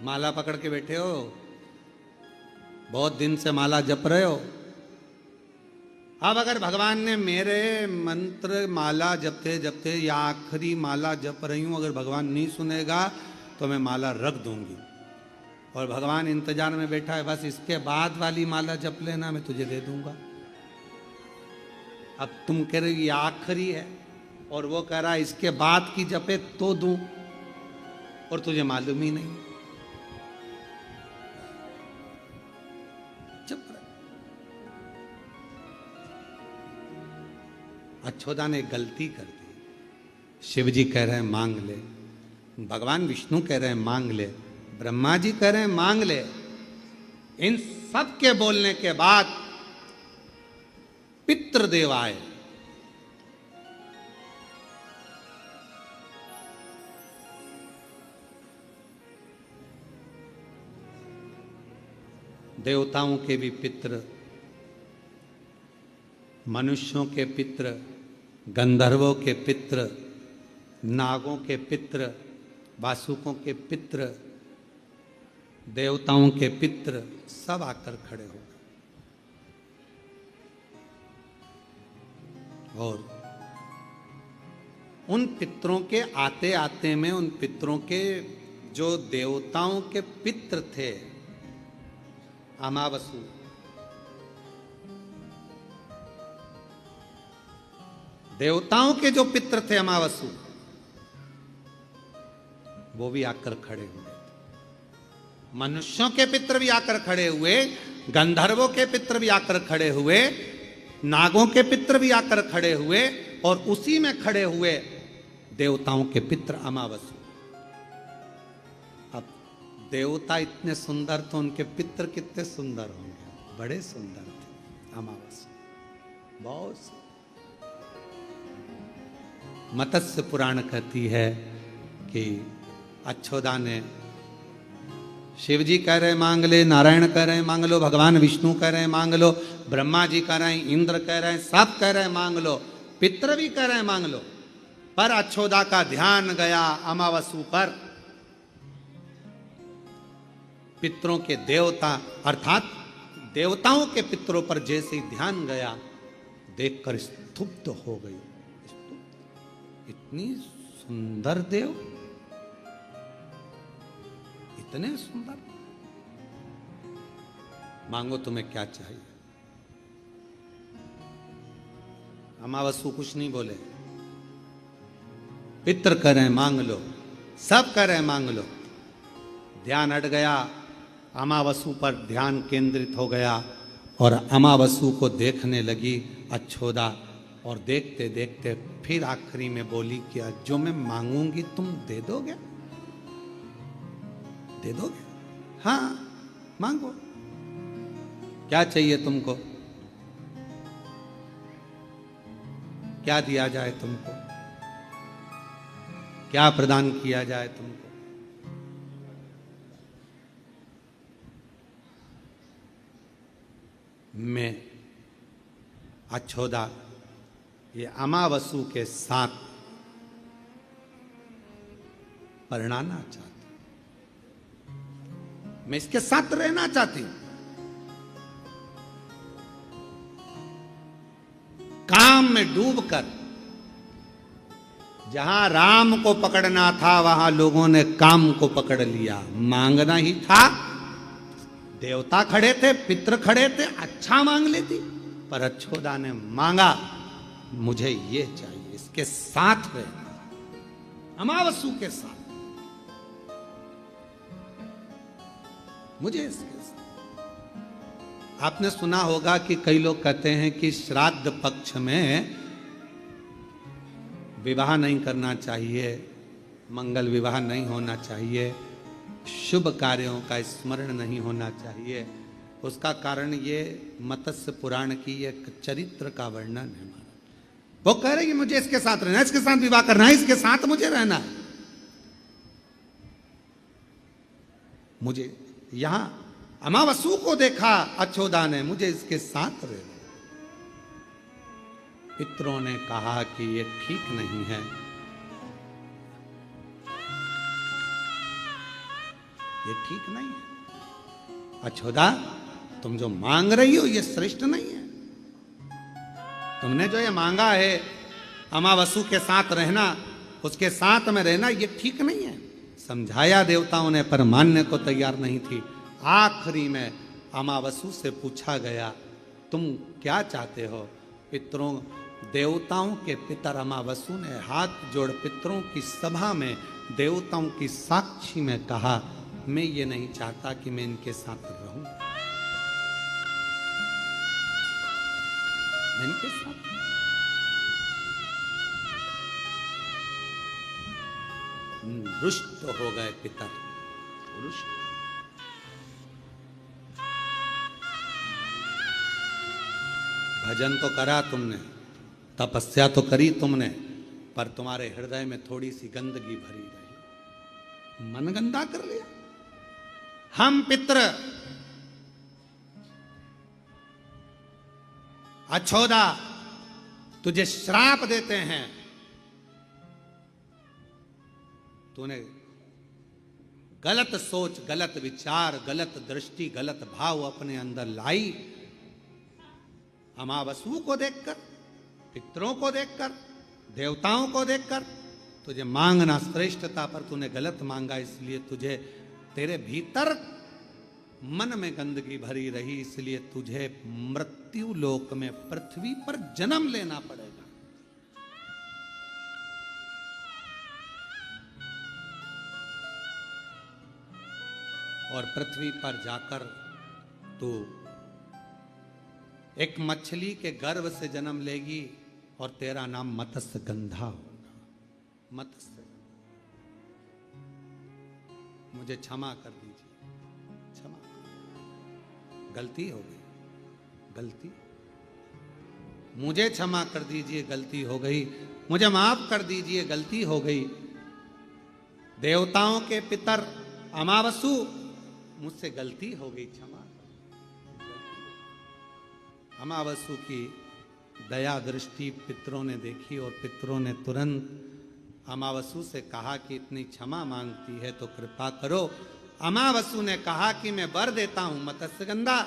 माला पकड़ के बैठे हो, बहुत दिन से माला जप रहे हो। अब अगर भगवान ने मेरे मंत्र माला जपते जपते या आखिरी माला जप रही हूं, अगर भगवान नहीं सुनेगा तो मैं माला रख दूंगी, और भगवान इंतजार में बैठा है, बस इसके बाद वाली माला जप लेना, मैं तुझे दे दूंगा। अब तुम कह रहे हो ये आखिरी है, और वो कह रहा है इसके बाद की जपे तो दूं, और तुझे मालूम ही नहीं। अच्छोदा ने गलती कर दी। शिव जी कह रहे हैं मांग ले, भगवान विष्णु कह रहे हैं मांग ले, ब्रह्मा जी कह रहे हैं मांग ले। इन सब के बोलने के बाद पितृदेव आए। देवताओं के भी पितृ, मनुष्यों के पितृ, गंधर्वों के पितृ, नागों के पितृ, वासुकों के पितृ, देवताओं के पितृ सब आकर खड़े हो गए। और उन पितरों के आते आते में, उन पितरों के जो देवताओं के पितृ थे, अमावसु, देवताओं के जो पित्र थे अमावसु, वो भी आकर खड़े हुए, मनुष्यों के पितर भी आकर खड़े हुए, गंधर्वों के पितर भी आकर खड़े हुए, नागों के पितर भी आकर खड़े हुए, और उसी में खड़े हुए देवताओं के पितर अमावसु। अब देवता इतने सुंदर तो उनके पितर कितने सुंदर होंगे, बड़े सुंदर थे अमावसु, बहुत सुंदर। मत्स्य पुराण कहती है कि अच्छोदा ने, शिव जी कह रहे मांग ले, नारायण कह रहे मांग लो, भगवान विष्णु कह रहे मांग लो, ब्रह्मा जी कह रहे हैं, इंद्र कह रहे हैं, सब कह रहे हैं मांग लो, पितर भी कह रहे हैं मांग लो, पर अच्छोदा का ध्यान गया अमावसु पर। पितरों के देवता अर्थात देवताओं के पितरों पर जैसे ही ध्यान गया, देखकर स्तुप्त हो गई। इतनी सुंदर देव, इतने सुंदर, मांगो तुम्हें क्या चाहिए। अमावसु कुछ नहीं बोले, पितर कह रहे हैं मांग लो, सब कह रहे हैं मांग लो। ध्यान हट गया, अमावसु पर ध्यान केंद्रित हो गया और अमावसु को देखने लगी अच्छोदा, और देखते देखते फिर आखिरी में बोली कि जो मैं मांगूंगी तुम दे दोगे, दे दोगे? हाँ मांगो, क्या चाहिए तुमको, क्या दिया जाए तुमको, क्या प्रदान किया जाए तुमको? मैं अच्छोदा ये अमावसु के साथ परिणाना चाहती, मैं इसके साथ रहना चाहती हूं। काम में डूबकर, जहां राम को पकड़ना था वहां लोगों ने काम को पकड़ लिया। मांगना ही था, देवता खड़े थे, पितर खड़े थे, अच्छा मांग लेती, पर अच्छोदा ने मांगा मुझे ये चाहिए, इसके साथ रहना, अमावसु के साथ, मुझे इसके साथ। आपने सुना होगा कि कई लोग कहते हैं कि श्राद्ध पक्ष में विवाह नहीं करना चाहिए, मंगल विवाह नहीं होना चाहिए, शुभ कार्यों का स्मरण नहीं होना चाहिए। उसका कारण ये मत्स्य पुराण की एक चरित्र का वर्णन है। वो कह रहे हैं कि मुझे इसके साथ रहना है, इसके साथ विवाह करना है, इसके साथ मुझे रहना है। मुझे यहां अमावसु को देखा अच्छोदा ने, मुझे इसके साथ रहना। पितरों ने कहा कि ये ठीक नहीं है, ये ठीक नहीं है। अच्छोदा तुम जो मांग रही हो ये श्रेष्ठ नहीं है। तुमने जो ये मांगा है अमावसु के साथ रहना, उसके साथ में रहना, ये ठीक नहीं है। समझाया देवताओं ने, पर मानने को तैयार नहीं थी। आखिरी में अमावसु से पूछा गया तुम क्या चाहते हो? पितरों, देवताओं के पितर अमावसु ने हाथ जोड़ पितरों की सभा में देवताओं की साक्षी में कहा, मैं ये नहीं चाहता कि मैं इनके साथ रहूं, मैं इनके साथ। रुष्ट हो गए पितर, रुष्ट। भजन तो करा तुमने, तपस्या तो करी तुमने, पर तुम्हारे हृदय में थोड़ी सी गंदगी भरी रही, मन गंदा कर लिया। हम पितर अच्छोदा तुझे श्राप देते हैं, तूने गलत सोच, गलत विचार, गलत दृष्टि, गलत भाव अपने अंदर लाई। अमावसु को देखकर, पितरों को देखकर, देवताओं को देखकर तुझे मांगना श्रेष्ठ था, पर तूने गलत मांगा, इसलिए तुझे तेरे भीतर मन में गंदगी भरी रही, इसलिए तुझे मृत्यु लोक में पृथ्वी पर जन्म लेना पड़ेगा। और पृथ्वी पर जाकर तू एक मछली के गर्भ से जन्म लेगी और तेरा नाम मत्स्य गंधा होगा। मत्स्य, मुझे क्षमा कर दीजिए, क्षमा, गलती हो गई, गलती, मुझे क्षमा कर दीजिए, गलती हो गई, मुझे माफ कर दीजिए, गलती हो गई। देवताओं के पितर अमावसु, मुझसे गलती हो गई, क्षमा। अमावसु की दया दृष्टि पितरों ने देखी और पितरों ने तुरंत अमावसु से कहा कि इतनी क्षमा मांगती है तो कृपा करो। अमावसु ने कहा कि मैं वर देता हूं मत्स्यगंधा,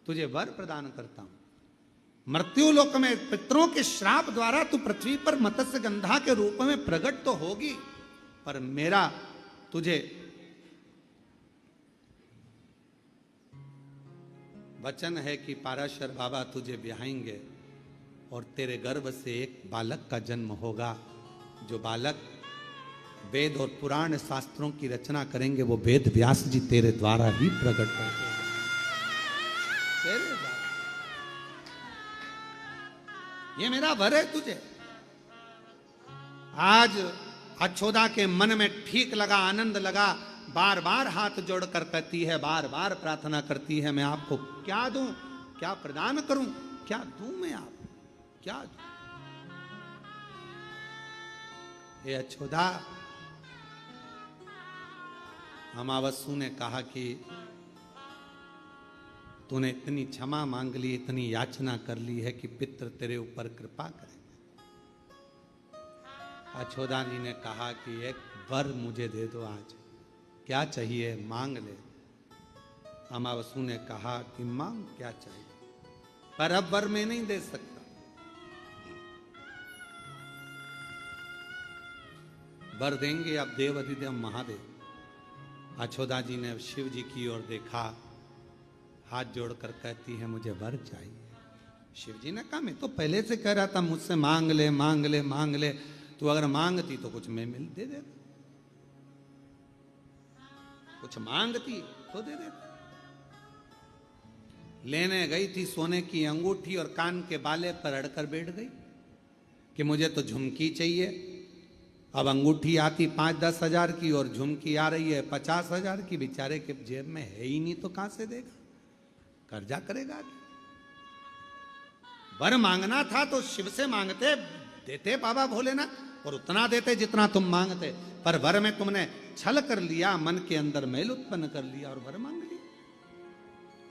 तुझे वर प्रदान करता हूं। मृत्यु लोक में पितरों के श्राप द्वारा तू पृथ्वी पर मत्स्यगंधा के रूप में प्रकट तो होगी, पर मेरा तुझे वचन है कि पाराशर बाबा तुझे ब्याहेंगे और तेरे गर्भ से एक बालक का जन्म होगा। जो बालक वेद और पुराण शास्त्रों की रचना करेंगे वो वेद व्यास जी तेरे द्वारा ही प्रकट होंगे, तेरे द्वारा। ये मेरा वर है तुझे। आज अछोदा के मन में ठीक लगा, आनंद लगा, बार बार हाथ जोड़कर कहती है, बार बार प्रार्थना करती है, मैं आपको क्या दूं, क्या प्रदान करूं, क्या दूं मैं आप, क्या दूं? ये अछोदा, अमावसु ने कहा कि तूने इतनी क्षमा मांग ली, इतनी याचना कर ली है कि पितृ तेरे ऊपर कृपा करेंगे। अछोदा जी ने कहा कि एक वर मुझे दे दो, आज क्या चाहिए मांग ले। अमावसु ने कहा कि मांग क्या चाहिए, पर अब वर मैं नहीं दे सकता। वर देंगे अब देव अधिदेव महादेव। अछोदा जी ने शिव जी की ओर देखा, हाथ जोड़कर कहती है मुझे वर चाहिए। शिव जी ने कहा मैं तो पहले से कह रहा था मुझसे मांग ले, मांग ले, मांग ले, तू अगर मांगती तो कुछ मैं मिल दे देता, कुछ मांगती तो दे देता। लेने गई थी सोने की अंगूठी और कान के बाले पर अड़कर बैठ गई कि मुझे तो झुमकी चाहिए। अब अंगूठी आती 5-10 हजार की और झुमकी आ रही है 50 हजार की। बेचारे के जेब में है ही नहीं तो कहां से देगा, कर्जा करेगा। वर मांगना था तो शिव से मांगते, देते बाबा भोलेनाथ, और उतना देते जितना तुम मांगते। पर वर में तुमने छल कर लिया, मन के अंदर मैल उत्पन्न कर लिया और वर मांग लिया,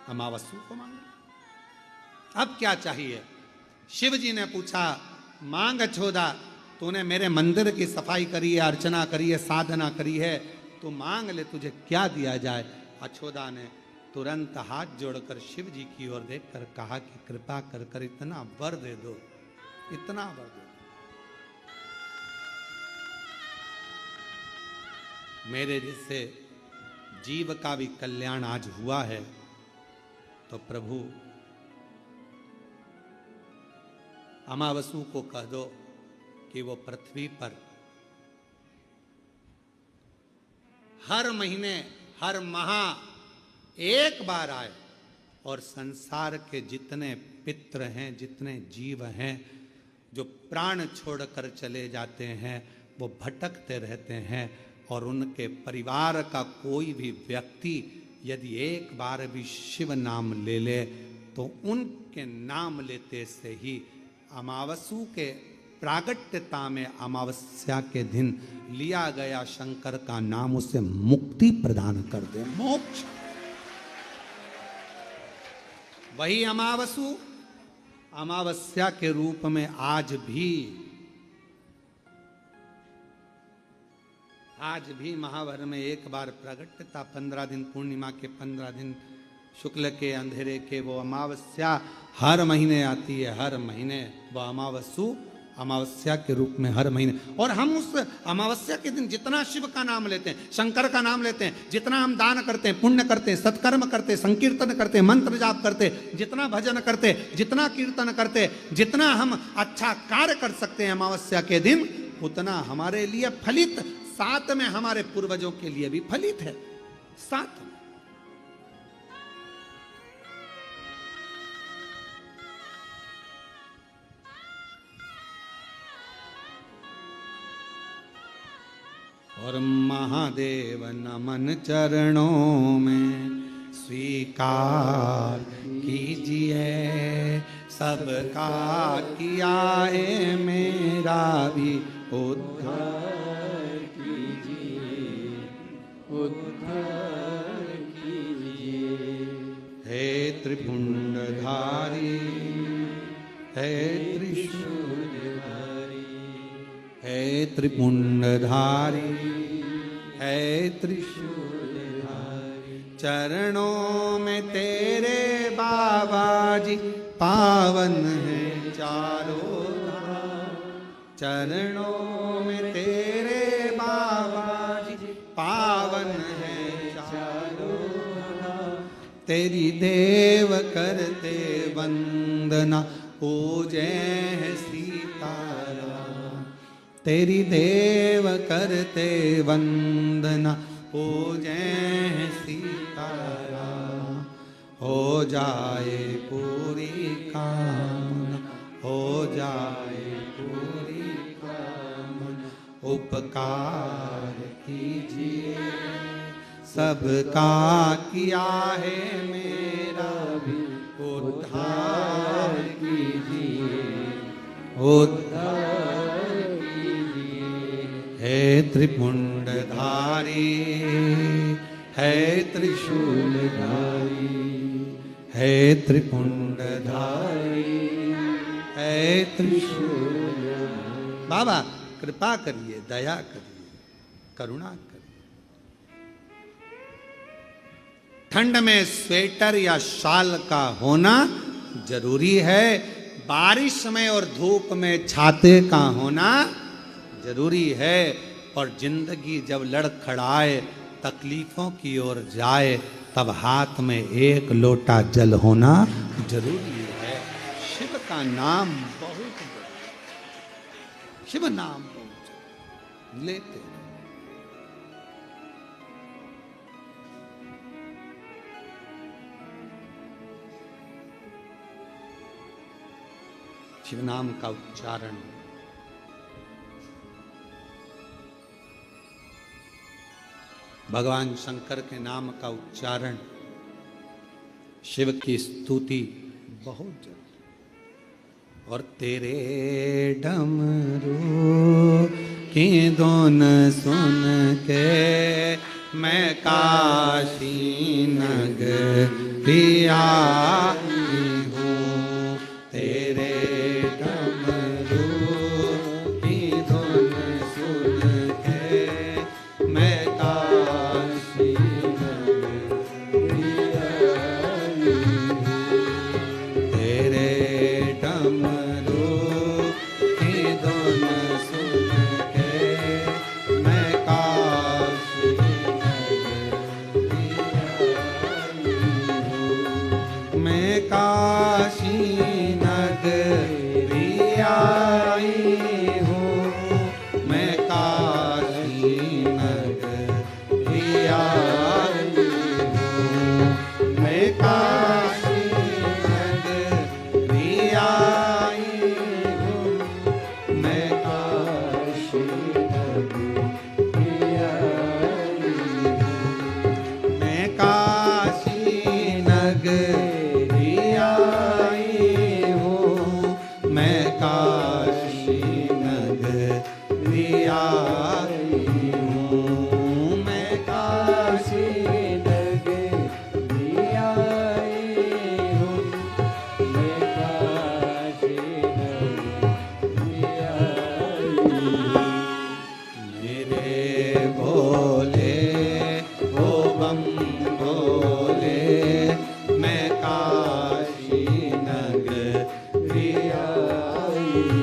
अमावस्या को मांग लिया। अब क्या चाहिए? शिव जी ने पूछा, मांग अछोदा, तूने मेरे मंदिर की सफाई करी है, अर्चना करी है, साधना करी है, तू मांग ले, तुझे क्या दिया जाए। अछोदा ने तुरंत हाथ जोड़कर शिव जी की ओर देखकर कहा कि कृपा कर कर इतना वर दे दो, इतना वर दे दो। मेरे जैसे जीव का भी कल्याण आज हुआ है तो प्रभु अमावसु को कह दो कि वो पृथ्वी पर हर महीने, हर माह एक बार आए और संसार के जितने पितृ हैं, जितने जीव हैं जो प्राण छोड़कर चले जाते हैं, वो भटकते रहते हैं, और उनके परिवार का कोई भी व्यक्ति यदि एक बार भी शिव नाम ले ले तो उनके नाम लेते से ही अमावस्या के प्रागट्यता में अमावस्या के दिन लिया गया शंकर का नाम उसे मुक्ति प्रदान कर दे, मोक्ष। वही अमावस्या के रूप में आज भी महावर में एक बार प्रगटता, 15 दिन पूर्णिमा के, 15 दिन शुक्ल के अंधेरे के, वो अमावस्या हर महीने आती है, हर महीने वो अमावस्या के रूप में हर महीने। और हम उस अमावस्या के दिन जितना शिव का नाम लेते हैं, शंकर का नाम लेते हैं, जितना हम दान करते हैं, पुण्य करते हैं, सत्कर्म करते हैं, संकीर्तन करते हैं, मंत्र जाप करते हैं, जितना भजन करते हैं, जितना कीर्तन करते हैं, जितना हम अच्छा कार्य कर सकते हैं अमावस्या के दिन, उतना हमारे लिए फलित, साथ में हमारे पूर्वजों के लिए भी फलित है। साथ में। और महादेव नमन चरणों में स्वीकार कीजिए, सबका किया है मेरा भी उद्धार कीजिए, उद्धार कीजिए। हे त्रिपुंडधारी, हे त्रिशूलधारी, हे त्रिपुंडधारी, हे त्रिशूलधारी। चरणों में तेरे बाबा जी पावन है चारों धाम। चरणों में तेरे बाबा जी पावन है चारों धाम। तेरी देव करते वंदना पूजे है सीताराम। तेरी देव करते वंदना पूजे है सीताराम। हो जाए पूरी कामना, हो जाए पूरी कामना। उपकार कीजिए, सबका किया है मेरा भी उद्धार कीजिए, उद्धार कीजिए। हे त्रिपुंडधारी, हे त्रिशूलधारी, हे त्रिपुंडधारी, हे त्रिशूलधारी। बाबा कृपा करिए, दया करिए, करुणा करिए। ठंड में स्वेटर या शाल का होना जरूरी है, बारिश में और धूप में छाते का होना जरूरी है। और जिंदगी जब लड़खड़ाए, तकलीफों की ओर जाए, तब हाथ में एक लोटा जल होना जरूरी है। शिव का नाम बहुत बड़ा, शिव नाम बहुत लेते हैं। शिव नाम का उच्चारण, भगवान शंकर के नाम का उच्चारण, शिव की स्तुति बहुत जरूरी। और तेरे डमरू की धुन सुन के मैं काशी नगरी आई हूँ। तेरे डमरू की धुन सुन के मैं काशी नगरी आई हूँ। तेरे डमरू की धुन सुन के मैं काशी नगरी आई हूँ। मैं काशी नगरी आई हूँ। मैं काशी नगरी आई हूँ। मैं काशी नगरी आई हूँ। मैं काशी नगरी आई हूँ। मैं काशी नगरी आई हूँ। मैं काशी नगरी आई हूँ। मैं काशी नगरी आई हूँ। मैं काशी नगरी आई हूँ। मेरे भोले ओ बम भोले, मैं काशी नगरी आई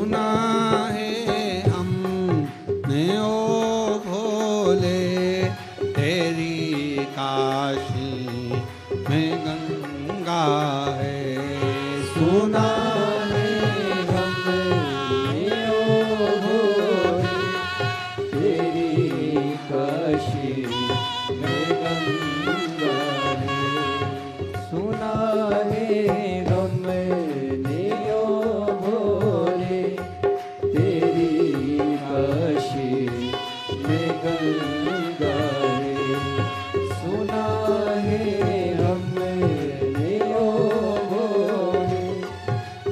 सुना है हमने ओ भोले तेरी काशी में गंगा है। सुना है हमने ओ भोले तेरी काशी में गंगा है। सुना है हमने ओ भोले तेरी काशी में गंगा है। सुना है हमने ओ भोले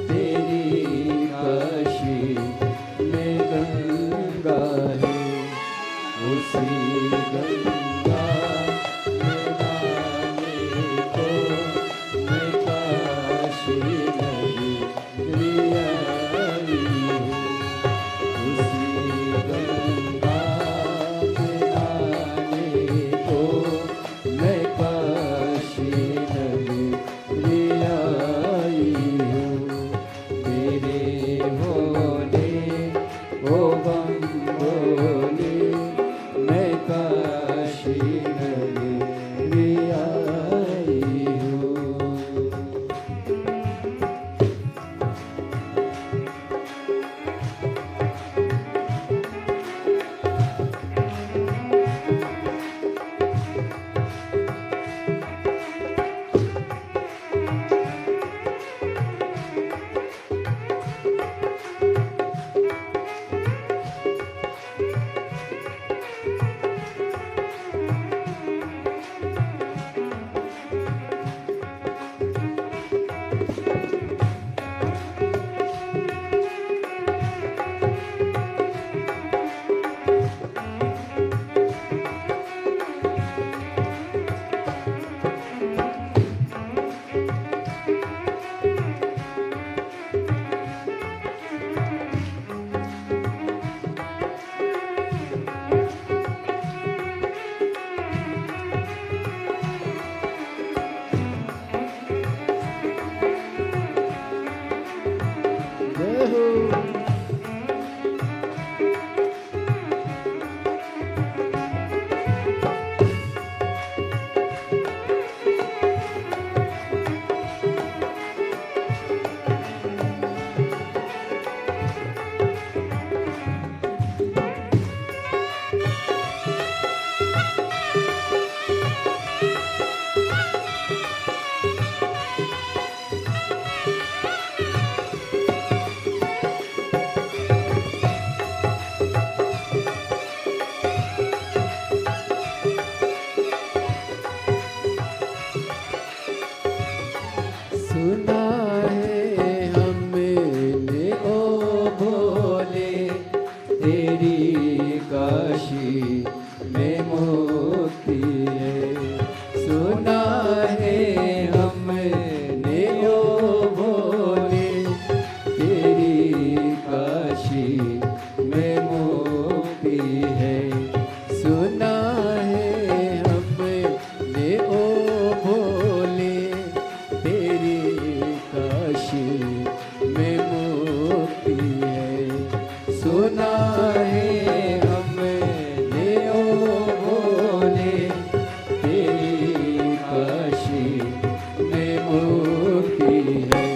तेरी काशी में गंगा है। उसी गंगा में नहाने को मैं काशी नगरी आई हूँ। उसी गंगा में नहाने को मैं काशी नगरी आई हूँ। तेरे भोले ओ बम भोले मैं काशी नगरी आई हूँ। जय हो। सुना है हमने ओ भोले तेरी काशी में मुक्ति है। सुना है हमने ओ भोले तेरी काशी में मुक्ति है। सुना है हमने ओ भोले तेरी काशी में मुक्ति है। सुना है हमने ओ भोले तेरी काशी में मुक्ति है।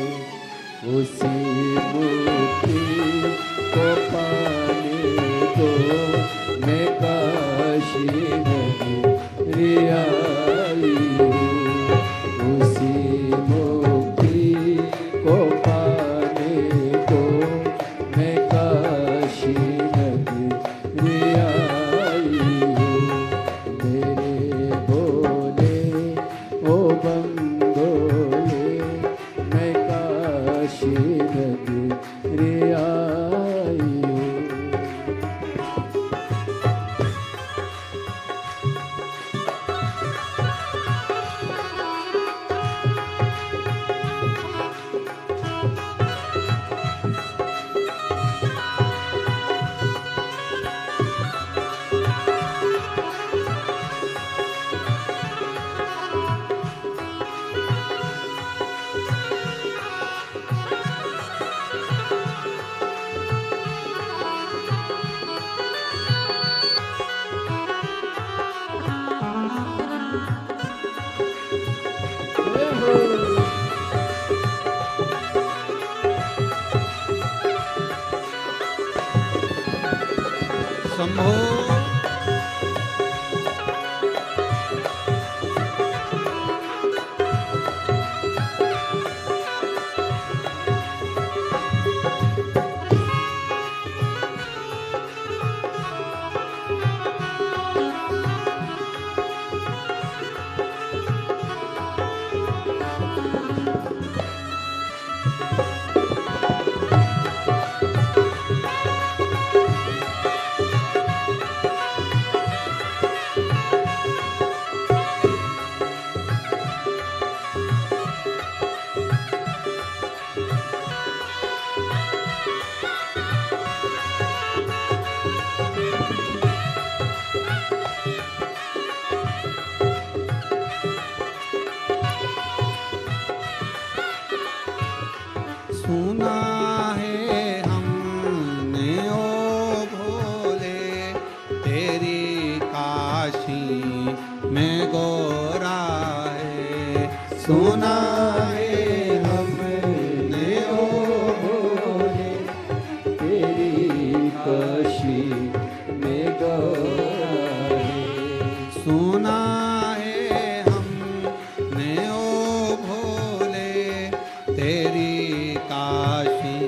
उसी मुक्ति को पाने को मैं काशी नगरी आई हूँ। उसी मुक्ति को पाने को मैं काशी नगरी आई हूँ। मेरे भोले ओ बम भोले मैं काशी नगरी आई हूँ। सुना है हमने ओ भोले तेरी काशी में गोरा है। सुना है हमने ओ भोले तेरी काशी में गौरा है। सुना है हमने ओ भोले तेरी काशी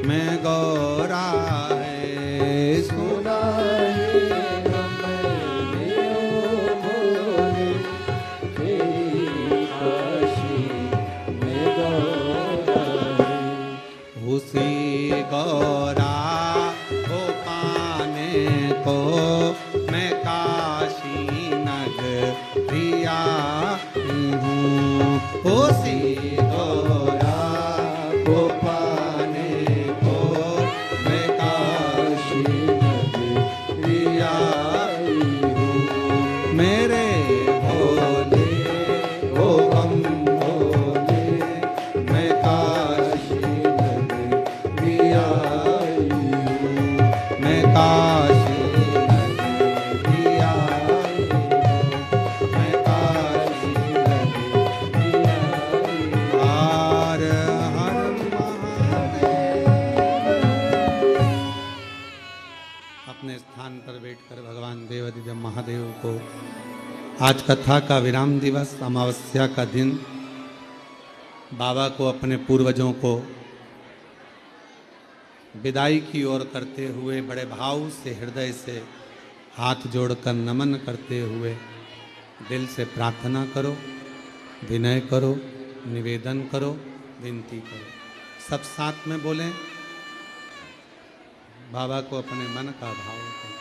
में गौरा है। सुना है हमने ओ भोले तेरी काशी में गौरा है। उसी गौरा को पाने को मैं काशी नगरिया हूँ। उसी गौरा को पाने को मैं काशी नगरिया हूँ। मेरे भोले ओ बम भोले मैं काशी नगरिया हूँ। मैं काशी नगरिया हूँ। मैं काशी नगरिया हूँ। हर हर महादेव। अपने स्थान पर बैठकर भगवान देवादिदेव महादेव को आज कथा का विराम दिवस, अमावस्या का दिन, बाबा को अपने पूर्वजों को विदाई की ओर करते हुए बड़े भाव से हृदय से हाथ जोड़कर नमन करते हुए दिल से प्रार्थना करो, विनय करो, निवेदन करो, विनती करो। सब साथ में बोलें, बाबा को अपने मन का भाव करो।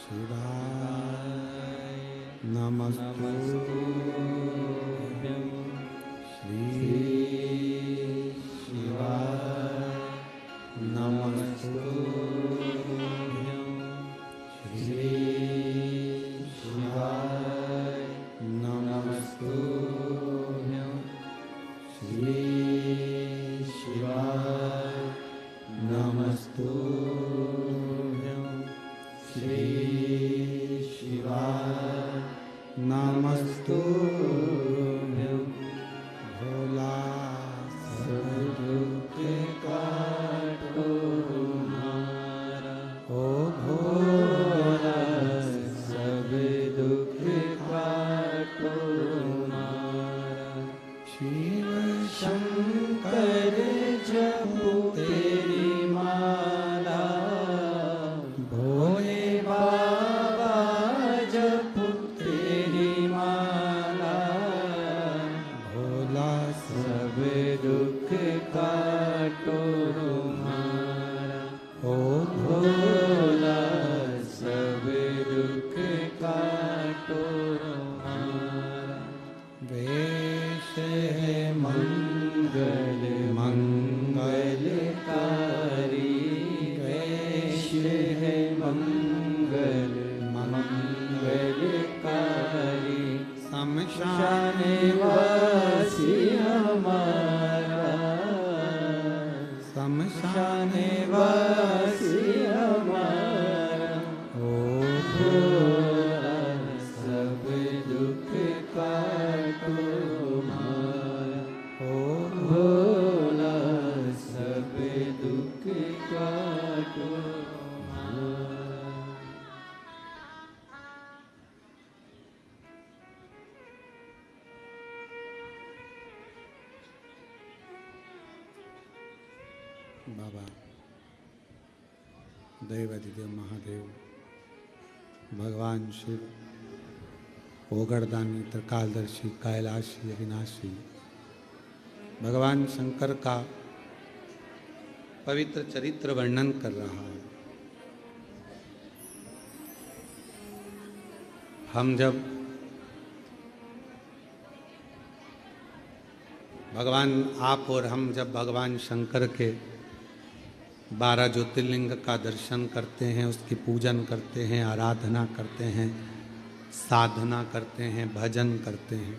शिवाय नमस्तुभ्यं। श्री शिवाय नमस्तुभ्यं। श्री शिवाय नमस्तुभ्यं। श्री शिवाय नमस्तुभ्यं। श्री शिवाय नमस्तुभ्यं। भोला सब दुख काटो हमारा, ओ भोला सब दुख काटो हमारा। शिव शंकर जपो तेरी माला, भोले बाबा जपो तेरी माला। भोला सब दुख काटो हमारा, ओ भोला सब दुख काटो हमारा। वेश है मंगल मंगलकारी, वेश है मंगल मंगलकारी। शमशान वासी हमारा, शमशान वासी हमारा। ओ भोला सब दुख काटो हमारा, ओ भोला सब दुख काटो हमारा। बाबा देवादिदेव महादेव, भगवान शिव, ओगरदानी, त्रिकालदर्शी, कैलाशी, अविनाशी, भगवान शंकर का पवित्र चरित्र वर्णन कर रहा है। हम जब भगवान आप और हम जब भगवान शंकर के 12 ज्योतिर्लिंग का दर्शन करते हैं, उसकी पूजन करते हैं, आराधना करते हैं, साधना करते हैं, भजन करते हैं,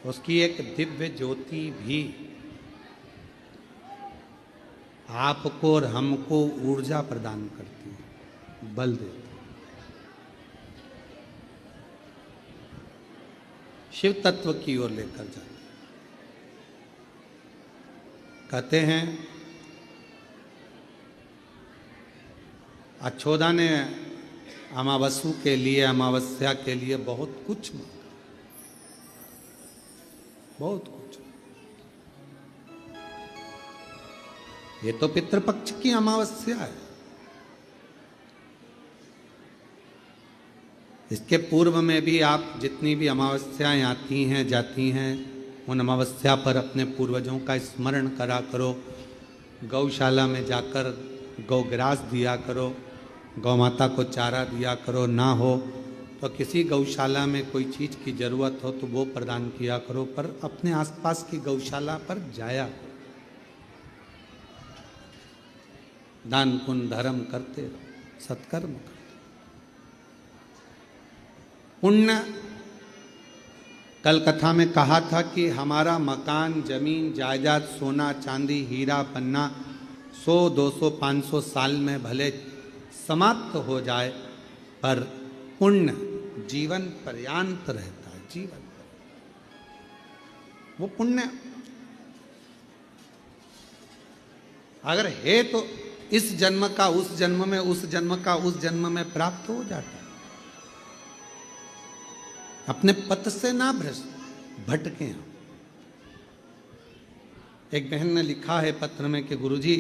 उसकी एक दिव्य ज्योति भी आपको और हमको ऊर्जा प्रदान करती है, बल देती है। शिव तत्व की ओर लेकर जाते। कहते हैं अच्छोदा ने अमावस्या के लिए बहुत कुछ मांगा, बहुत कुछ। ये तो पितृपक्ष की अमावस्या है। इसके पूर्व में भी आप जितनी भी अमावस्याएं आती हैं जाती हैं, उन अमावस्या पर अपने पूर्वजों का स्मरण करा करो, गौशाला में जाकर गौग्रास दिया करो, गौ माता को चारा दिया करो, ना हो तो किसी गौशाला में कोई चीज़ की ज़रूरत हो तो वो प्रदान किया करो, पर अपने आसपास की गौशाला पर जाया करो। दान पुण्य धर्म करते रहो, सत्कर्म करो। पुण्य, कल कथा में कहा था कि हमारा मकान, जमीन, जायदाद, सोना, चांदी, हीरा, पन्ना 100, 200, 500 साल में भले समाप्त हो जाए, पर पुण्य जीवन पर्यंत रहता है। जीवन वो पुण्य अगर है तो इस जन्म का उस जन्म में, उस जन्म का उस जन्म में प्राप्त हो जाता है। अपने पथ से ना भटके हम। एक बहन ने लिखा है पत्र में कि गुरुजी,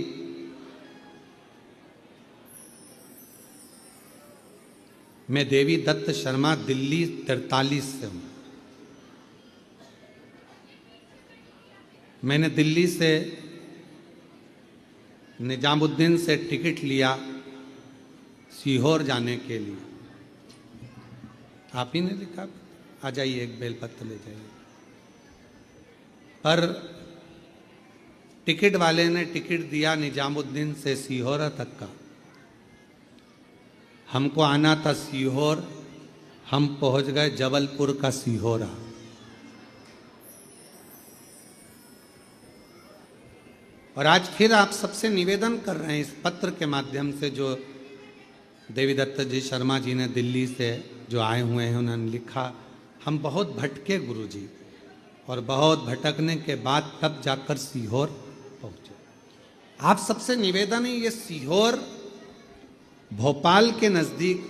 मैं देवी दत्त शर्मा दिल्ली 43 से हूं। मैंने दिल्ली से निजामुद्दीन से टिकट लिया सीहोर जाने के लिए। आप ही ने लिखा, आ जाइए, एक बेलपत्र ले जाइए। पर टिकट वाले ने टिकट दिया निजामुद्दीन से सीहोर तक का। हमको आना था सीहोर, हम पहुंच गए जबलपुर का सीहोरा। और आज फिर आप सबसे निवेदन कर रहे हैं इस पत्र के माध्यम से, जो देवी दत्त जी शर्मा जी ने दिल्ली से जो आए हुए हैं, उन्होंने लिखा, हम बहुत भटके गुरुजी, और बहुत भटकने के बाद तब जाकर सीहोर पहुंचे। आप सबसे निवेदन है, ये सीहोर भोपाल के नजदीक,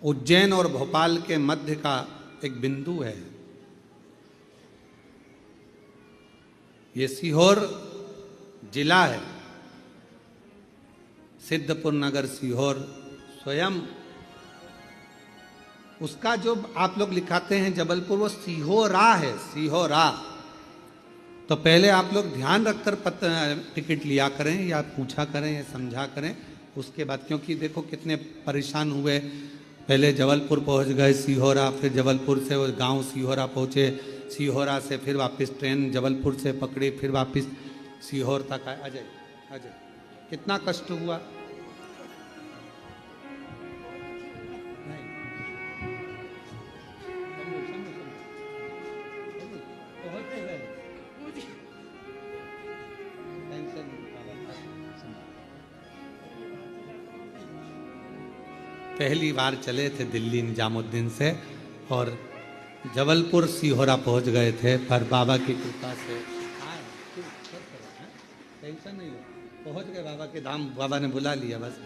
उज्जैन और भोपाल के मध्य का एक बिंदु है। ये सीहोर जिला है। सिद्धपुर नगर सीहोर स्वयं, उसका जो आप लोग लिखाते हैं जबलपुर, वो सीहोरा है, सीहोरा। तो पहले आप लोग ध्यान रखकर टिकट लिया करें, या पूछा करें, या समझा करें उसके बाद, क्योंकि देखो कितने परेशान हुए। पहले जबलपुर पहुंच गए सीहोरा, फिर जबलपुर से वो गांव सीहोरा पहुंचे, सीहोरा से फिर वापस ट्रेन जबलपुर से पकड़ी, फिर वापस सीहोर तक आए। अजय अजय कितना कष्ट हुआ। पहली बार चले थे दिल्ली निजामुद्दीन से, और जबलपुर सीहोरा पहुंच गए थे, पर बाबा की कृपा से टेंशन नहीं हो, पहुंच गए बाबा के धाम। बाबा ने बुला लिया, बस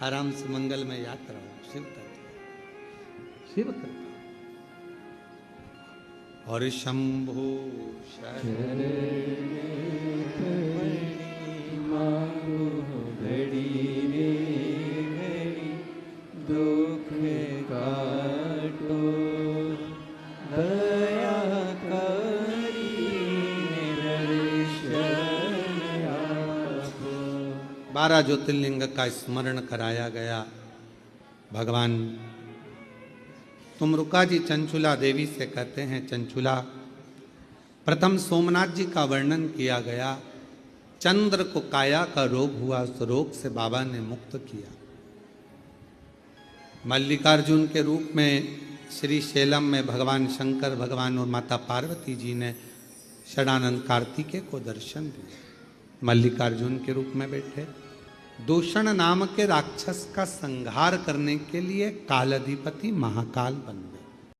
आराम से मंगल में यात्रा हो। शिव तत्व, शिव कृपा। और शंभु दुख काटो दया करी 12 ज्योतिर्लिंग का स्मरण कराया गया। भगवान तुमरुका जी चंचुला देवी से कहते हैं, चंचुला, प्रथम सोमनाथ जी का वर्णन किया गया। चंद्र को काया का रोग हुआ, उस रोग से बाबा ने मुक्त किया। मल्लिकार्जुन के रूप में श्री शैलम में भगवान शंकर भगवान और माता पार्वती जी ने षडानंद कार्तिकेय को दर्शन दिया। मल्लिकार्जुन के रूप में बैठे दूषण नाम के राक्षस का संहार करने के लिए कालाधिपति महाकाल बन गए।